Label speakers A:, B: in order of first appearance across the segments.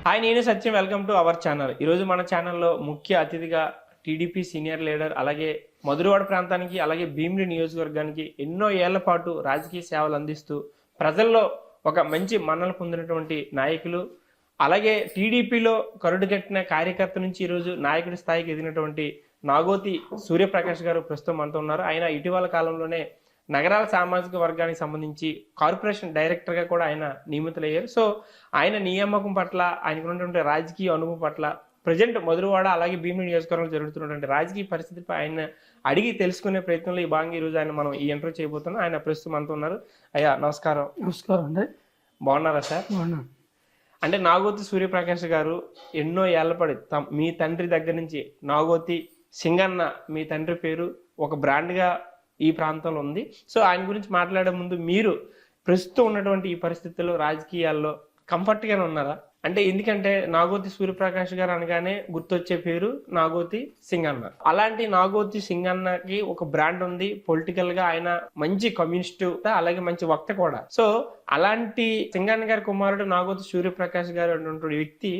A: Hi, నేను Satyam. Welcome to our channel. ఈరోజు మన ఛానల్లో ముఖ్య అతిథిగా టీడీపీ సీనియర్ లీడర్, అలాగే మధురవాడ ప్రాంతానికి, అలాగే భీమిలి నియోజకవర్గానికి ఎన్నో ఏళ్ల పాటు రాజకీయ సేవలు అందిస్తూ ప్రజల్లో ఒక మంచి మన్నలు పొందినటువంటి నాయకులు, అలాగే టీడీపీలో కరుడుగట్టిన కార్యకర్త నుంచి ఈరోజు నాయకుడి స్థాయికి ఎదిగినటువంటి నాగోతి సూర్యప్రకాష్ గారు ప్రస్తుతం మనతో ఉన్నారు. ఆయన ఇటీవల కాలంలోనే నగరాల సామాజిక వర్గానికి సంబంధించి కార్పొరేషన్ డైరెక్టర్గా కూడా ఆయన నియమితులయ్యారు. సో ఆయన నియామకం పట్ల, ఆయనకున్నటువంటి రాజకీయ అనుభవం పట్ల, ప్రజెంట్ మధురవాడ అలాగే భీమిలి నియోజకవర్గంలో జరుగుతున్నటువంటి రాజకీయ పరిస్థితిపై ఆయన అడిగి తెలుసుకునే ప్రయత్నంలో ఈ భాగంగా ఈరోజు ఆయన మనం ఈ ఇంటర్వ్యూ చేయబోతున్నాం. ఆయన ప్రస్తుతం మనతో ఉన్నారు. అయ్యా నమస్కారం.
B: నమస్కారం అండి.
A: బాగున్నారా సార్? అంటే నాగోతి సూర్యప్రకాష్ గారు ఎన్నో ఏళ్లపడి మీ తండ్రి దగ్గర నుంచి నాగోతి సింగన్న, మీ తండ్రి పేరు ఒక బ్రాండ్గా ఈ ప్రాంతంలో ఉంది. సో ఆయన గురించి మాట్లాడే ముందు, మీరు ప్రస్తుతం ఉన్నటువంటి ఈ పరిస్థితుల్లో రాజకీయాల్లో కంఫర్ట్గానే ఉన్నారా? అంటే ఎందుకంటే నాగోతి సూర్యప్రకాష్ గారు అనగానే గుర్తొచ్చే పేరు నాగోతి సింగన్న. అలాంటి నాగోతి సింగన్నకి ఒక బ్రాండ్ ఉంది. పొలిటికల్ గా ఆయన మంచి కమ్యూనిస్టు, అలాగే మంచి వక్త కూడా. సో అలాంటి సింగన్న గారి కుమారుడు నాగోతి సూర్యప్రకాష్ గారు అటువంటి వ్యక్తి,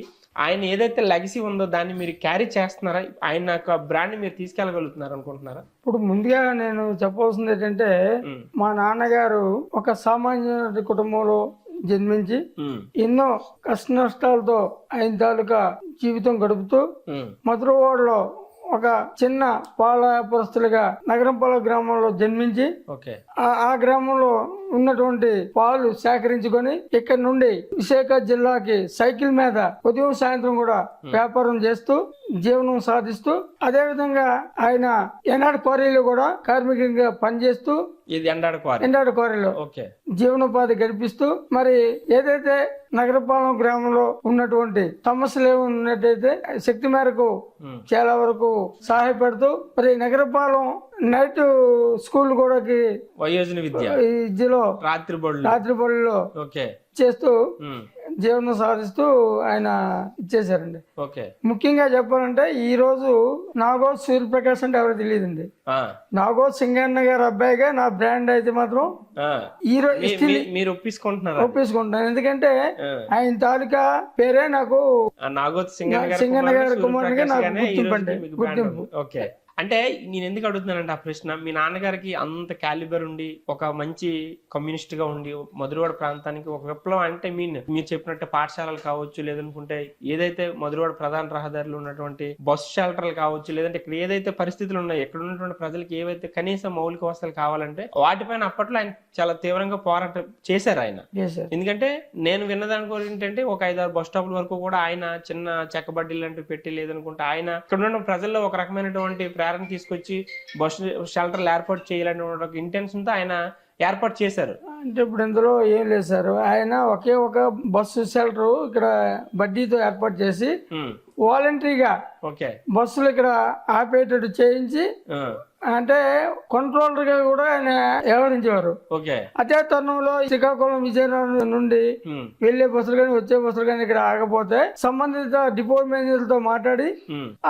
A: ఆయన ఏదైతే లెగసీ ఉందో దాన్ని మీరు క్యారీ చేస్తున్నారా? ఆయన యొక్క బ్రాండ్ మీరు తీసుకెళ్ళగలుగుతున్నారు అనుకుంటున్నారా?
B: ఇప్పుడు ముందుగా నేను చెప్పవలసింది ఏంటంటే, మా నాన్నగారు ఒక సామాన్య కుటుంబంలో జన్మించి ఎన్నో కష్ట నష్టాలతో ఆయన తాలూకా జీవితం గడుపుతూ మధురవాడలో ఒక చిన్న పాల వ్యాపారస్తులుగా నగరంపాల గ్రామంలో జన్మించి ఆ గ్రామంలో ఉన్నటువంటి పాలు సేకరించుకొని ఇక్కడ నుండి విశాఖ జిల్లాకి సైకిల్ మీద ఉదయం సాయంత్రం కూడా వ్యాపారం చేస్తూ జీవనం సాధిస్తూ, అదే విధంగా ఆయన ఎండాడు క్వారీలో కూడా కార్మికంగా పనిచేస్తూ ఎండాడు క్వారీలో జీవనోపాధి గడిపిస్తూ, మరి ఏదైతే నగరపాలెం గ్రామంలో ఉన్నటువంటి సమస్యలు ఉన్నట్టయితే శక్తి మేరకు చాలా వరకు సహాయపడుతూ, మరి నగరపాలెం నైట్ స్కూల్ కూడా విద్యలో రాత్రి బడుల్లో చేస్తూ జీవనం సాధిస్తూ ఆయన ఇచ్చేసారండి. ముఖ్యంగా చెప్పాలంటే ఈ రోజు నాగోత్ సూర్యప్రకాష్ అంటే ఎవరికి తెలియదండి. నాగోత్ సింగన్న గారి అబ్బాయిగా నా బ్రాండ్ అయితే మాత్రం ఈ రోజు
A: మీరు
B: ఒప్పించుకుంటున్నాను. ఎందుకంటే ఆయన తాలూకా పేరే నాకు
A: నాగోత్
B: సింగన్న గారి కుమారునిగా నాకు గుర్తింపు.
A: అంటే నేను ఎందుకు అడుగుతున్నానంటే ఆ ప్రశ్న, మీ నాన్నగారికి అంత క్యాలిబర్ ఉండి, ఒక మంచి కమ్యూనిస్ట్ గా ఉండి, మధురవాడ ప్రాంతానికి ఒక విప్లవం అంటే మీరు చెప్పినట్టు పాఠశాలలు కావచ్చు, లేదనుకుంటే ఏదైతే మధురవాడ ప్రధాన రహదారులు ఉన్నటువంటి బస్సు షెల్టర్లు కావచ్చు, లేదంటే ఇక్కడ ఏదైతే పరిస్థితులు ఉన్నాయో, ఎక్కడ ఉన్నటువంటి ప్రజలకు ఏవైతే కనీస మౌలిక వసతులు కావాలంటే వాటిపైన అప్పట్లో ఆయన చాలా తీవ్రంగా పోరాటం చేశారు ఆయన. ఎందుకంటే నేను విన్నదానికి ఏంటంటే ఒక 5-6 బస్ స్టాప్ల వరకు కూడా ఆయన చిన్న చెక్కబడ్డీలు లాంటివి పెట్టి, లేదనుకుంటే ఆయన ఇక్కడ ఉన్న ప్రజల్లో ఒక రకమైనటువంటి తీసుకొచ్చి బస్ షెల్టర్లు ఏర్పాటు చేయాలని ఇంటెన్షన్ తో ఆయన ఏర్పాటు చేశారు.
B: అంటే ఇప్పుడు ఇందులో ఏం లేదు సార్, ఆయన ఒకే ఒక బస్సు షెల్టర్ ఇక్కడ బడ్డీతో ఏర్పాటు చేసి వాలంటరీగా బస్సులు ఇక్కడ ఆపేటట్టు చేయించి, అంటే కంట్రోలర్ గా కూడా ఆయన వ్యవహరించేవారు. అదే తరుణంలో శ్రీకాకుళం విజయనగరం నుండి వెళ్లే బస్సులు కానీ వచ్చే బస్సులు కానీ ఇక్కడ ఆగపోతే సంబంధిత డిపో మేనేజర్లతో మాట్లాడి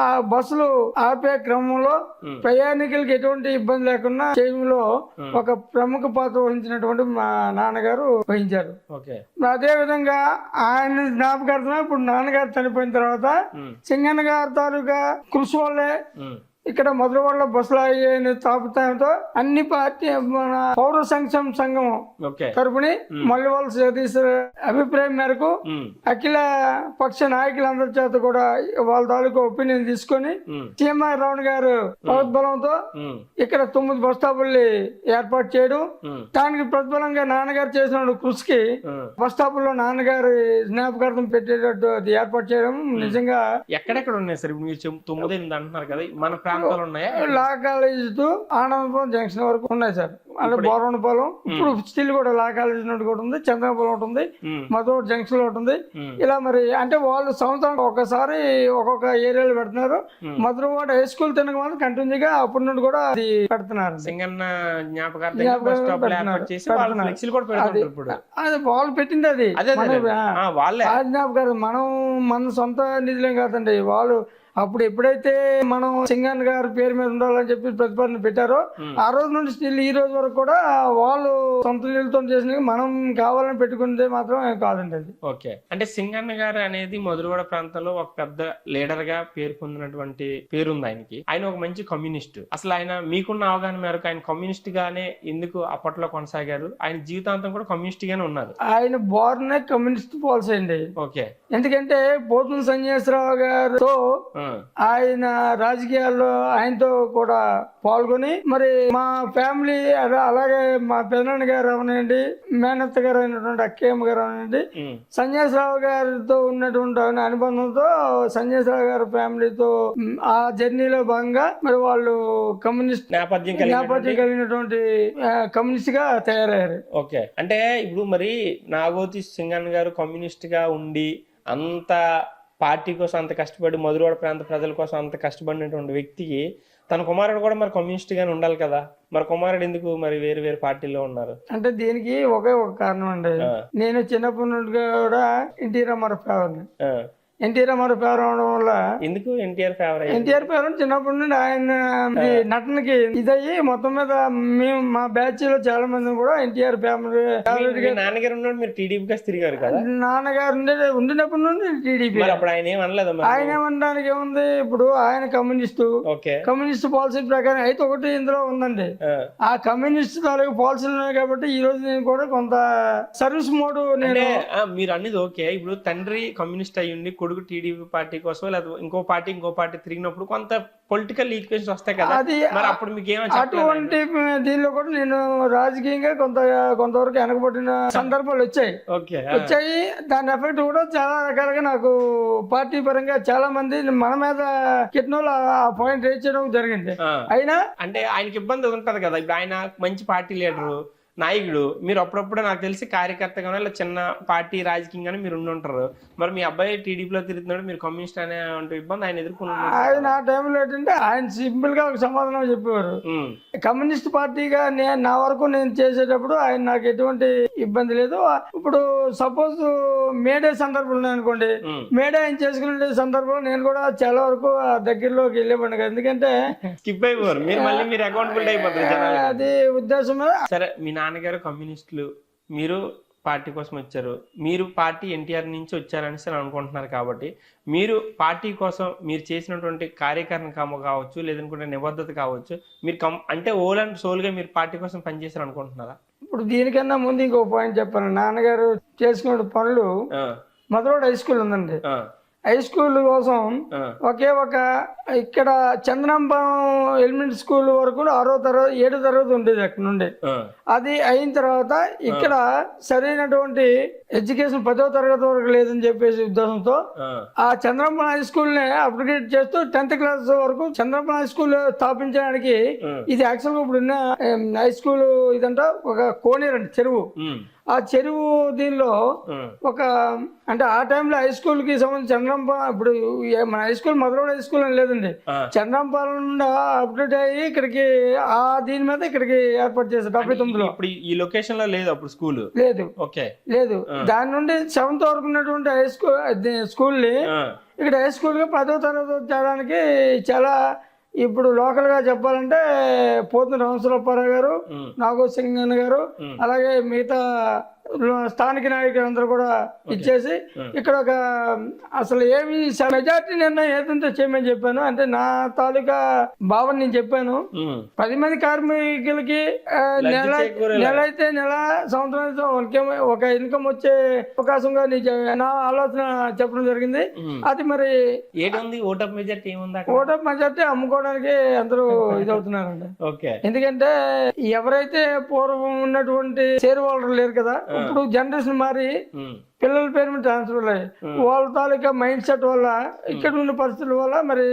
B: ఆ బస్సులు ఆపే క్రమంలో ప్రయాణికులకి ఎటువంటి ఇబ్బంది లేకుండా చేయడంలో ఒక ప్రముఖ పాత్ర వహించినటువంటి మా నాన్నగారు వహించారు. అదే విధంగా ఆయన జ్ఞాపకార్థం ఇప్పుడు నాన్నగారు చనిపోయిన తర్వాత సింగన్న గారి తాలూకా కృషి వల్లే ఇక్కడ మధురవాడలో బస్సులు అయ్యే తాపుతాయంతో అన్ని పార్టీ మన పౌర సంక్షేమ సంఘం తరపుని మల్లెవాళ్ళ సతీశ్వర అభిప్రాయం మేరకు అఖిల పక్ష నాయకులందరి చేత కూడా వాళ్ళ తాలూకా ఒపీనియన్ తీసుకొని సీఎంఆర్ రావణ్ గారు ప్రోద్బలంతో ఇక్కడ 9 బస్ స్టాపుల్ని ఏర్పాటు చేయడం, దానికి ప్రతిఫలంగా నాన్నగారు చేసిన కృషికి బస్ స్టాపుల్లో నాన్నగారి జ్ఞాపకార్థం పెట్టేటట్టు అది ఏర్పాటు చేయడం నిజంగా.
A: ఎక్కడెక్కడ ఉన్నాయి సార్? మీరు 9 అంటున్నారు కదా, మన
B: law college to Anandapuram junction వరకు ఉన్నాయి సార్. అంటే బోరవనపాలెం ఇప్పుడు స్టిల్ కూడా లా కాలేజ్ నుండి కూడా ఉంది, చంద్రపురం ఒకటి ఉంది, మధురవాడ జంక్షన్ లో ఉంటుంది. ఇలా మరి అంటే వాళ్ళు సంవత్సరం ఒకసారి ఒక్కొక్క ఏరియాలో పెడుతున్నారు. మధురవాడ హై స్కూల్ తినక కంటిన్యూగా అప్పటి నుండి కూడా అది పెడుతున్నారు. అది వాళ్ళు పెట్టింది, అది జ్ఞాపకాలు. మనం మన సొంత నిధులేం కాదండి, వాళ్ళు అప్పుడు ఎప్పుడైతే మనం సింగన్ గారి పేరు మీద ఉండాలని చెప్పి ప్రతిపాదన పెట్టారో ఆ రోజు నుండి స్టిల్ ఈ రోజు వరకు కూడా వాళ్ళు సొంత నీళ్ళతో చేసినవి మనం కావాలని పెట్టుకుంటే మాత్రం కాదండి అది.
A: ఓకే, అంటే సింగన్న గారు అనేది మధురవాడ ప్రాంతంలో ఒక పెద్ద లీడర్ గా పేరు పొందినటువంటి పేరుంది ఆయనకి. ఆయన ఒక మంచి కమ్యూనిస్ట్. అసలు ఆయన మీకున్న అవగాహన మేరకు ఆయన కమ్యూనిస్ట్ గానే ఎందుకు అప్పట్లో కొనసాగారు? ఆయన జీవితాంతం కూడా కమ్యూనిస్ట్ గానే ఉన్నారు.
B: ఆయన బోర్న్ కమ్యూనిస్ట్ పాలసీ అండి.
A: ఓకే,
B: ఎందుకంటే పోతున్న సన్యాసరావు గారితో ఆయన రాజకీయాల్లో ఆయనతో కూడా పాల్గొని మరి మా ఫ్యామిలీ అలాగే మా పెదనాన్న గారు అవనండి, మేనత్త గారు అయినటువంటి అక్కయ్యమ్మ గారు అవనండి, సన్యాసరావు గారితో ఉన్నటువంటి అనుబంధంతో సన్యాసరావు గారి ఫ్యామిలీతో ఆ జర్నీలో భాగంగా మరి వాళ్ళు కమ్యూనిస్ట్ నేపథ్యం కలిగినటువంటి కమ్యూనిస్ట్ గా తయారయ్యారు.
A: ఓకే, అంటే ఇప్పుడు మరి నాగోతి సింగన్ గారు కమ్యూనిస్ట్ గా ఉండి అంత పార్టీ కోసం అంత కష్టపడి మధురవాడ ప్రాంత ప్రజల కోసం అంత కష్టపడినటువంటి వ్యక్తికి తన కుమారుడు కూడా మరి కమ్యూనిస్ట్ గానే ఉండాలి కదా, మరి కుమారుడు ఎందుకు మరి వేరు వేరు పార్టీలో ఉన్నారు?
B: అంటే దీనికి ఒకే ఒక కారణం అండి. నేను చిన్నప్పటి నుండి కూడా NT Ramarao favour. NT Ramarao favour అవడం వల్ల
A: ఎందుకు ఎన్టీఆర్ ఫేవర్?
B: ఎన్టీఆర్ ఫేవర్ చిన్నప్పటి నుండి ఆయన నటనకి ఇదయ్యి మొత్తం మీద మేము మా బ్యాచ్ లో చాలా మంది కూడా ఎన్టీఆర్ ఫ్యామిలీ.
A: నాన్నగారు ఉన్నాడు, మీరు టీడీపీ తిరిగారు కదా?
B: నాన్నగారు ఉండినప్పటి నుండి టీడీపీ.
A: అప్పుడు ఆయన ఏమనలేదు?
B: ఆయన ఏమనడానికి ఏముంది, ఇప్పుడు ఆయన కమ్యూనిస్టు. కమ్యూనిస్ట్ పాలసీ ప్రకారం అయితే ఒకటి ఇందులో ఉందండి, ఆ కమ్యూనిస్ట్ తాలూకు పాలసీలు ఉన్నాయి కాబట్టి ఈ రోజు నేను కూడా కొంత సర్వీస్ మోడ్. నేను
A: మీరు అన్నది ఓకే, ఇప్పుడు తండ్రి కమ్యూనిస్ట్ అయ్యుండి కొడుకు టీడీపీ పార్టీ కోసం లేదా ఇంకో పార్టీ తిరిగినప్పుడు కొంత పొలిటికల్ ఈక్వేషన్స్ వస్తాయి కదా, మరి అప్పుడు మీకు
B: అటువంటి దీనిలో కూడా నేను రాజకీయంగా కొంతవరకు వెనకబడిన సందర్భాలు వచ్చాయి. దాని ఎఫెక్ట్ కూడా చాలా రకాలుగా నాకు పార్టీ పరంగా చాలా మంది మన మీద కిట్నోలు ఆ పాయింట్ రేజ్ చేయడం జరిగింది. అయినా
A: అంటే ఆయనకి ఇబ్బంది ఉంటది కదా, ఇప్పుడు ఆయన మంచి పార్టీ లీడరు నాయకుడు, మీరు అప్పుడప్పుడు నాకు తెలిసి కార్యకర్తగానో ఇలా చిన్న పార్టీ రాజకీయంగానే మీరు ఉండి ఉంటారు. మరి మీ అబ్బాయి టీడీపీలో తిరుగుతున్నాడు, మీరు కమ్యూనిస్ట్ అనే ఇబ్బంది ఆయన ఎదుర్కొన్నారు.
B: ఆయన ఆ టైంలో ఏంటంటే ఆయన సింపుల్ గా ఒక సమాధానం చెప్పేవారు. కమ్యూనిస్ట్ పార్టీగా నా వరకు నేను చేసేటప్పుడు ఆయన నాకు ఎటువంటి ఇబ్బంది లేదు. ఇప్పుడు సపోజ్ మేడే సందర్భంలో అనుకోండి, మేడే ఆయన చేసుకునే సందర్భంలో నేను కూడా చాలా వరకు ఆ దగ్గరలోకి వెళ్ళేవాడిని. ఎందుకంటే
A: స్కిప్ అయిపోయారు మీరు, మళ్ళీ మీరు అకౌంటబుల్ అయిపోతారు.
B: అది ఉద్దేశం.
A: సరే, మీ నాన్నగారు కమ్యూనిస్టులు, మీరు పార్టీ కోసం వచ్చారు, మీరు పార్టీ ఎన్టీఆర్ నుంచి వచ్చారని అనుకుంటున్నారు కాబట్టి మీరు పార్టీ కోసం మీరు చేసినటువంటి కార్యకరణ కావచ్చు, లేదనుకుంటే నిబద్ధత కావచ్చు, మీరు అంటే ఓల్ అండ్ సోల్ గా మీరు పార్టీ కోసం పనిచేశారు అనుకుంటున్నారా?
B: ఇప్పుడు దీనికన్నా ముందు ఇంకో పాయింట్ చెప్పాను. నాన్నగారు చేసుకునే పనులు మధురవాడ హై స్కూల్ ఉందండి. హై స్కూల్ కోసం ఒకే ఒక ఇక్కడ చంద్రంపాలెం ఎలిమెంటరీ స్కూల్ వరకు 6వ తరగతి 7వ తరగతి ఉండేది అక్కడ నుండి. అది అయిన తర్వాత ఇక్కడ సరైనటువంటి ఎడ్యుకేషన్ 10వ తరగతి వరకు లేదని చెప్పేసి ఉద్దేశంతో ఆ చంద్రంపాలెం హై స్కూల్ ని అప్గ్రేడ్ చేస్తూ 10th క్లాస్ వరకు చంద్రంపాలెం హై స్కూల్ స్థాపించడానికి, ఇది యాక్చువల్ గా ఇప్పుడు ఉన్న హై స్కూల్ ఇదంతా ఒక కోనేరండి, చెరువు. ఆ చెరువు దీనిలో ఒక అంటే ఆ టైంలో హై స్కూల్ కి సంబంధించి చంద్రంపాలెం, ఇప్పుడు మన high school Madhurawada high school అని లేదండి, చంద్రంపాలెం నుండి అప్డేట్ అయ్యి ఇక్కడికి ఆ దీని మీద ఇక్కడికి ఏర్పాటు చేశారు 79లో.
A: ఇప్పుడు ఈ లొకేషన్ లో లేదు అప్పుడు స్కూల్
B: లేదు. దాని నుండి 7th వరకు ఉన్నటువంటి హై స్కూల్ ని ఇక్కడ హై స్కూల్ గా 10వ తరగతి చేయడానికి చాలా ఇప్పుడు లోకల్ గా చెప్పాలంటే పోతున్న రామసులప్పారావు గారు, నాగోతి సింగన్న గారు, అలాగే మిగతా స్థానిక నాయకులందరూ కూడా ఇచ్చేసి ఇక్కడ ఒక అసలు ఏమి మెజార్టీ నిర్ణయం ఏదంటే చేయమని చెప్పాను. అంటే నా తాలూకా భావన నేను చెప్పాను. 10 మంది కార్మికులకి నెల అయితే నెల, సంవత్సరం అయితే ఒక ఇన్కమ్ వచ్చే అవకాశంగా నా ఆలోచన చెప్పడం జరిగింది. అది మరి
A: ఓట్ ఆఫ్
B: మెజార్టీ అమ్ముకోవడానికి అందరూ ఇదవుతున్నారండి. ఎందుకంటే ఎవరైతే పూర్వం ఉన్నటువంటి షేర్ హోల్డర్ లేరు కదా, ఇప్పుడు జనరేషన్ మారి పిల్లల పేరు మీద ట్రాన్స్ఫర్ అయ్యాయి. వాళ్ళ తాలూకా మైండ్ సెట్ వల్ల ఇక్కడ ఉన్న పరిస్థితుల వల్ల మరి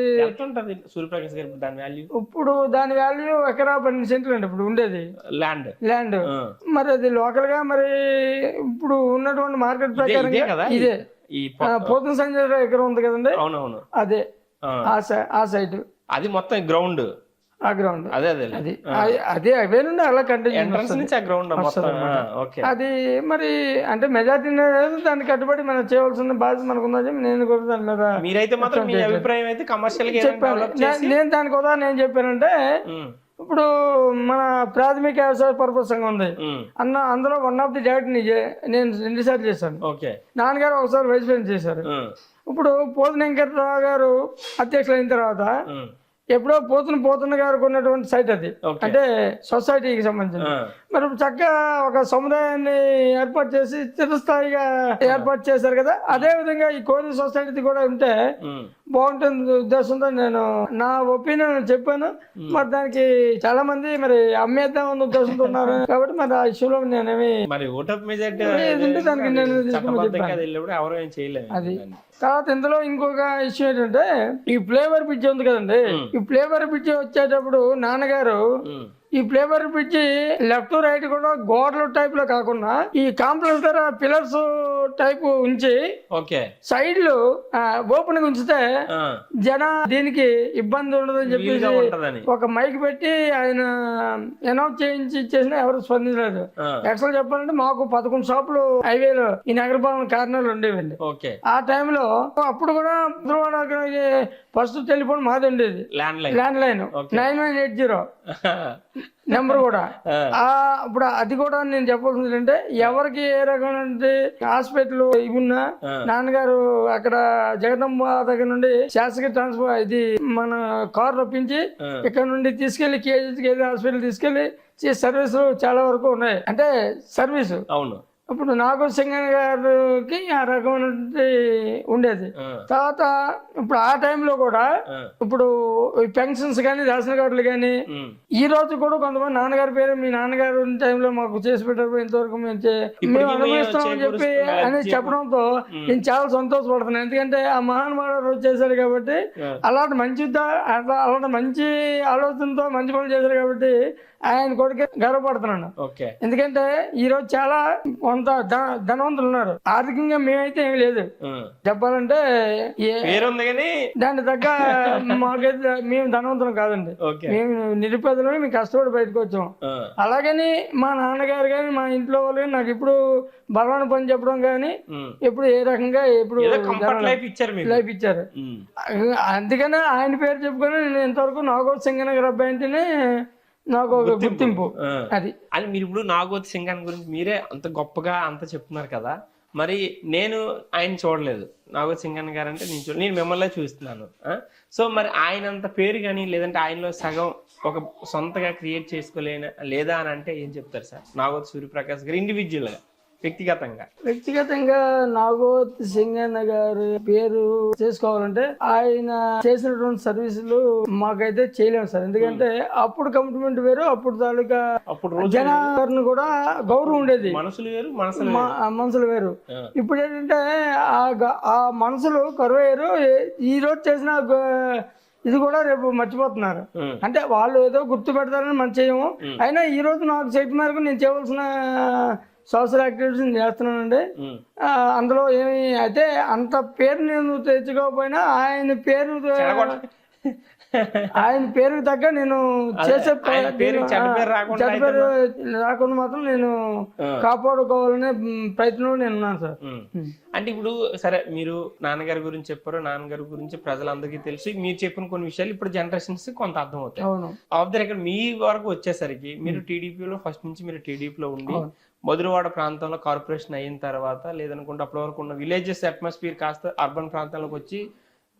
B: ఇప్పుడు దాని వాల్యూ ఎకరా 12 సెంట్లు అండి ఇప్పుడు ఉండేది ల్యాండ్. మరి అది లోకల్ గా మరి ఇప్పుడు ఉన్నటువంటి మార్కెట్ ప్రకారం ఇదే పోతున్న సంజయ్ ఎకరం ఉంది కదండి, అదే ఆ సైట్.
A: అది మొత్తం గ్రౌండ్
B: ఆ గ్రౌండ్
A: అదే అదే
B: అది అదే అవే నుండి అలా కంటిన్యూ
A: ఎంట్రన్స్ నుంచి ఆ గ్రౌండ్ మొత్తం ఓకే
B: అది మరి అంటే మెజార్టీ దాన్ని కట్టుబడి మనం చేయవలసిన బాధ్యత మనకు ఉందని నేను కూడా దాని మీద
A: మీరైతే మాత్రం మీ అభిప్రాయం అయితే కమర్షియల్ గా
B: చెప్పాను. నేను దానికి ఉదాహరణ ఏం చెప్పానంటే ఇప్పుడు మన ప్రాథమిక వ్యవసాయ పరపతి సంఘం ఉంది అందులో వన్ ఆఫ్ ది డైరెక్ట్ నేను 2 సార్లు చేశాను.
A: ఓకే
B: నాన్నగారు ఒకసారి వైస్ ప్రెసిడెంట్ చేశారు. ఇప్పుడు పోతన వెంకటరావు గారు అధ్యక్షులు అయిన తర్వాత ఎప్పుడో పోతున్న గారికి ఉన్నటువంటి సైట్ అది, అంటే సొసైటీకి సంబంధించి. మరి ఇప్పుడు చక్కగా ఒక సముదాయాన్ని ఏర్పాటు చేసి చిరస్థాయిగా ఏర్పాటు చేశారు కదా. అదే విధంగా ఈ కోరి సొసైటీ కూడా ఉంటే బాగుంటుంది ఉద్దేశంతో నేను నా ఒపీనియన్ చెప్పాను. మరి దానికి చాలా మంది మరి అమ్మేద్దాం అన్న ఉద్దేశంతో ఉన్నారు కాబట్టి మరి ఆ ఇష్యూలో నేనేమి దానికి నేను అది. తర్వాత ఇందులో ఇంకొక ఇష్యూ ఏంటంటే ఈ ఫ్లేవర్ బ్రిడ్జ్ ఉంది కదండి. ఈ ఫ్లేవర్ బ్రిడ్జ్ వచ్చేటప్పుడు నాన్నగారు ఈ ఫ్లేవర్ బ్రిడ్జ్ లెఫ్ట్ రైట్ కూడా గోడల టైప్ లో కాకుండా ఈ కాంప్లెక్స్ దగ్గర పిల్లర్స్ టైప్ ఉంచి సైడ్లు ఓపెన్ గా ఉంచితే దీనికి ఇబ్బంది ఉండదని చెప్పేసి ఒక మైక్ పెట్టి ఆయన అనౌన్స్ చేయించి ఇచ్చేసినా ఎవరు స్పందించలేదు. యాక్చువల్ చెప్పాలంటే మాకు 11 షాపులు హైవేలో ఈ నగరపాలన కారణాలు ఉండేవండి. ఆ టైంలో అప్పుడు కూడా ఫస్ట్ టెలిఫోన్ మాది ఉండేది, ల్యాండ్ లైన్ 9980 నెంబర్ కూడా. ఇప్పుడు అది కూడా నేను చెప్పాల్సింది ఏంటంటే ఎవరికి ఏ రకమైన హాస్పిటల్ ఇవి ఉన్నా నాన్నగారు అక్కడ జగదంబ దగ్గర నుండి శాసక ట్రాన్స్ఫర్ ఇది మన కార్ రప్పించి ఇక్కడ నుండి తీసుకెళ్లి కేజీ హాస్పిటల్ తీసుకెళ్లి సర్వీసులు చాలా వరకు ఉన్నాయి, అంటే సర్వీసు.
A: అవును.
B: ఇప్పుడు నాగూర్ సింగన్ గారికి ఆ రకమైన ఉండేది. తర్వాత ఇప్పుడు ఆ టైంలో కూడా ఇప్పుడు పెన్షన్స్ కానీ రేషన్ కార్డులు కానీ ఈ రోజు కూడా కొంతమంది నాన్నగారి పేరు మీ నాన్నగారు టైంలో మాకు చేసి పెట్టారు ఇంతవరకు మేము అనుభవిస్తామని చెప్పి అని చెప్పడంతో నేను చాలా సంతోషపడుతున్నాను. ఎందుకంటే ఆ మహానుభావుడు రోజు చేశారు కాబట్టి అలాంటి మంచి ఆలోచనతో మంచి పనులు చేశారు కాబట్టి ఆయన కొడుకు గర్వపడుతున్నాను. ఎందుకంటే ఈ రోజు చాలా కొంత ధనవంతులు ఉన్నారు, ఆర్థికంగా మేమైతే ఏమి లేదు చెప్పాలంటే. దాని తగ్గ మాకైతే మేము ధనవంతులం కాదండి, మేము నిరుపేదలు, మేము కష్టపడి బయటకు వచ్చాం. అలాగని మా నాన్నగారు కానీ మా ఇంట్లో వాళ్ళు కానీ నాకు ఇప్పుడు బలమైన పని చెప్పడం కానీ ఎప్పుడు ఏ రకంగా ఎప్పుడు లైఫ్ ఇచ్చారు. అందుకనే ఆయన పేరు చెప్పుకొని నేను ఇంతవరకు నాగోత్ సింగన్ గారి అబ్బాయి అంటేనే నాకు ఒక గుర్తింపు. అది
A: మీరు ఇప్పుడు నాగోత్ సింగన్ గురించి మీరే అంత గొప్పగా అంత చెప్తున్నారు కదా, మరి నేను ఆయన చూడలేదు. నాగోత్ సింగన్ గారు అంటే నేను మిమ్మల్ని చూస్తున్నాను. సో మరి ఆయన అంత పేరు కానీ లేదంటే ఆయనలో సగం ఒక సొంతగా క్రియేట్ చేసుకోలేనా లేదా అని అంటే ఏం చెప్తారు సార్? నాగోత్ సూర్యప్రకాష్ గారు ఇండివిజువల్ గా
B: వ్యక్తిగతంగా నాగోత్ సింగన్న గారి పేరు చేసుకోవాలంటే ఆయన చేసినటువంటి సర్వీసులు మాకైతే చేయలేము సార్. ఎందుకంటే అప్పుడు కమిట్మెంట్ వేరు, అప్పుడు తాలూకా జనాన్ని కూడా గౌరవం ఉండేది, మనసులు వేరు. ఇప్పుడు ఏంటంటే ఆ మనసులు కరువయ్యారు. ఈ రోజు చేసిన ఇది కూడా రేపు మర్చిపోతున్నారు. అంటే వాళ్ళు ఏదో గుర్తు పెడతారని మనం చేయము. అయినా ఈ రోజు నాకు చెప్పిన మేరకు నేను చేయవలసిన సోషల్ యాక్టివిటీస్ చేస్తున్నానండి. అందులో ఏమి అయితే అంత పేరు నేను తెచ్చుకోకపోయినా ఆయన పేరుకు తగ్గ నేను చేసే చెడ్డ పేరు రాకుండా మాత్రం నేను కాపాడుకోవాలనే ప్రయత్నంలో నేను ఉన్నాను సార్.
A: అంటే ఇప్పుడు సరే మీరు నాన్నగారి గురించి చెప్పారు, నాన్నగారి గురించి ప్రజలందరికీ తెలిసి మీరు చెప్పిన కొన్ని విషయాలు ఇప్పుడు జనరేషన్స్ కొంత అర్థం అవుతాయి. ఆఫ్ ద రికార్డ్ మీ వరకు వచ్చేసరికి మీరు టీడీపీలో ఫస్ట్ నుంచి మీరు టీడీపీలో ఉండి మధురవాడ ప్రాంతంలో కార్పొరేషన్ అయిన తర్వాత లేదనుకుంటే అప్పటి వరకు ఉన్న విలేజెస్ అట్మాస్ఫియర్ కాస్త అర్బన్ ప్రాంతాలకు వచ్చి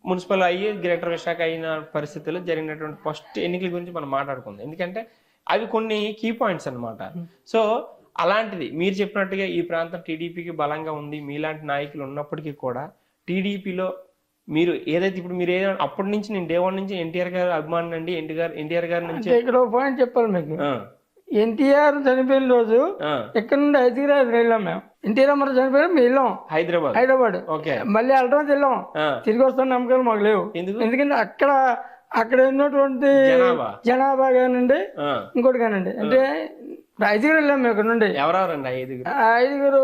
A: మున్సిపల్ అయ్యి గ్రేటర్ విశాఖ అయిన పరిస్థితుల్లో జరిగినటువంటి ఫస్ట్ ఎన్నికల గురించి మనం మాట్లాడుకుందాం. ఎందుకంటే అవి కొన్ని కీ పాయింట్స్ అన్నమాట. సో అలాంటిది మీరు చెప్పినట్టుగా ఈ ప్రాంతం టీడీపీకి బలంగా ఉంది, మీలాంటి నాయకులు ఉన్నప్పటికీ కూడా టీడీపీలో మీరు ఏదైతే ఇప్పుడు మీరు అప్పటి నుంచి నేను డే 1 నుంచి ఎన్టీఆర్ గారు అభిమాని అండి, ఎన్టీఆర్ గారి నుంచి
B: ఇక్కడ పాయింట్ చెప్పాలి మీకు. ఎన్టీఆర్ చనిపోయిన రోజు ఇక్కడ నుండి హైదరాబాద్ వెళ్ళాం మేము. ఎన్టీఆర్ రామారావు చనిపోయినా మేము వెళ్ళాం హైదరాబాద్. మళ్ళీ వెళ్ళడం వెళ్ళాం, తిరిగి వస్తున్న నమ్మకాలు మాకు లేవు. ఎందుకంటే అక్కడ ఉన్నటువంటి జనాభా కానివ్వండి ఇంకోటి కానివ్వండి, అంటే 5 వెళ్ళాం మేము ఇక్కడ నుండి.
A: ఎవరెవరండి 5?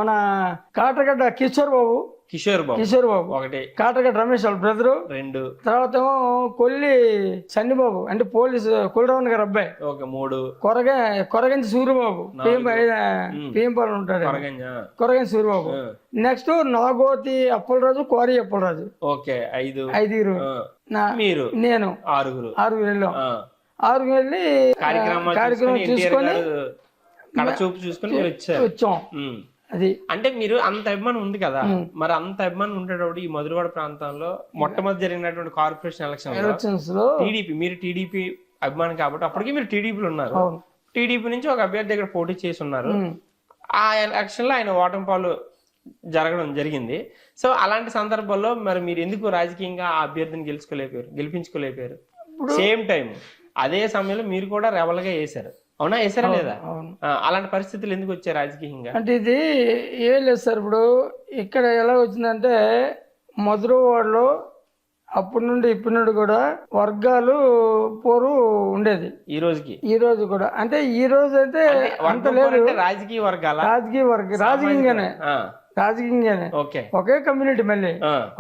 B: మన కాటగడ్డ కిషోర్ బాబు,
A: కిషోర్ బాబు ఒకటి,
B: కాటగడ్డ రమేష్ వాళ్ళ బ్రదరు
A: 2,
B: తర్వాత ఏమో కొల్లి సన్నిబాబు అంటే పోలీసు కులరావణ్ గారు అబ్బాయి,
A: 3,
B: కొరగంచి సూర్యబాబు పిఎంపాలెం ఉంటాడు, కొరగంచి సూర్యబాబు. నెక్స్ట్ నాగోతి అప్పలరాజు, కోరి అప్పలరాజు.
A: ఓకే 5.
B: 5
A: మీరు
B: నేను
A: 6
B: వెళ్ళాం. 6 వెళ్ళి కార్యక్రమం చూసుకొని వచ్చాం. అది
A: అంటే మీరు అంత అభిమానం ఉంది కదా, మరి అంత అభిమానం ఉండేటప్పుడు ఈ మధురవాడ ప్రాంతంలో మొట్టమొదటి జరిగినటువంటి కార్పొరేషన్ ఎలక్షన్స్ లో మీరు టీడీపీ అభిమానం కాబట్టి అప్పటికి మీరు టీడీపీలో ఉన్నారు. టీడీపీ నుంచి ఒక అభ్యర్థి ఇక్కడ పోటీ చేసి ఉన్నారు. ఆ ఎలక్షన్ లో ఆయన ఓటమి పాలు జరిగింది. సో అలాంటి సందర్భాల్లో మరి మీరు ఎందుకు రాజకీయంగా ఆ అభ్యర్థిని గెలిపించుకోలేకపోయారు? సేమ్ టైం అదే సమయంలో మీరు కూడా రెబల్గా వేశారు, అవునా? వేసారా లేదా? అలాంటి పరిస్థితులు ఎందుకు వచ్చాయి రాజకీయంగా?
B: అంటే ఇది ఏం లేదు సార్. ఇప్పుడు ఇక్కడ ఎలా వచ్చిందంటే మధురవాడలో అప్పటి నుండి ఇప్పటి నుండి కూడా వర్గాలు పోరు ఉండేది.
A: ఈ
B: రోజు కూడా అంటే ఈ రోజు అయితే అంత లేదు. రాజకీయంగానే ఒకే కమ్యూనిటీ, మళ్ళీ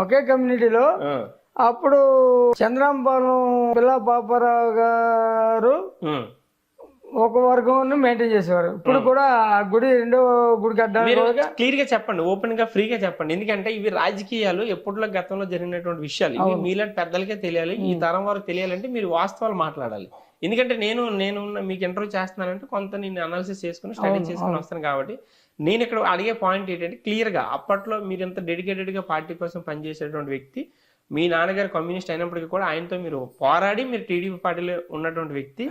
B: ఒకే కమ్యూనిటీలో అప్పుడు చంద్రాంపాలెం పిల్ల పాపారావు గారు ఒక వర్గం మెయింటైన్ చేసేవారు. ఇప్పుడు కూడా ఆ గుడి రెండో గుడి కట్టడానికి
A: క్లియర్ గా చెప్పండి, ఓపెన్ గా ఫ్రీగా చెప్పండి. ఎందుకంటే ఇవి రాజకీయాలు ఎప్పట్లో గతంలో జరిగినటువంటి విషయాలు, ఇవి మీలాంటి పెద్దలకే తెలియాలి, ఈ తరం వారికి తెలియాలంటే మీరు వాస్తవాలు మాట్లాడాలి. ఎందుకంటే నేను మీకు ఇంటర్వ్యూ చేస్తున్నానంటే కొంత నేను అనాలిసిస్ చేసుకుని స్టడీ చేసుకుని వస్తాను. కాబట్టి నేను ఇక్కడ అడిగే పాయింట్ ఏంటంటే క్లియర్ గా అప్పట్లో మీరు ఎంత డెడికేటెడ్ గా పార్టీ కోసం పనిచేసేటువంటి వ్యక్తి, మీ నాన్నగారు కమ్యూనిస్ట్ అయినప్పటికీ కూడా ఆయనతో మీరు పోరాడి మీరు టీడీపీ పార్టీలో ఉన్నటువంటి వ్యక్తి.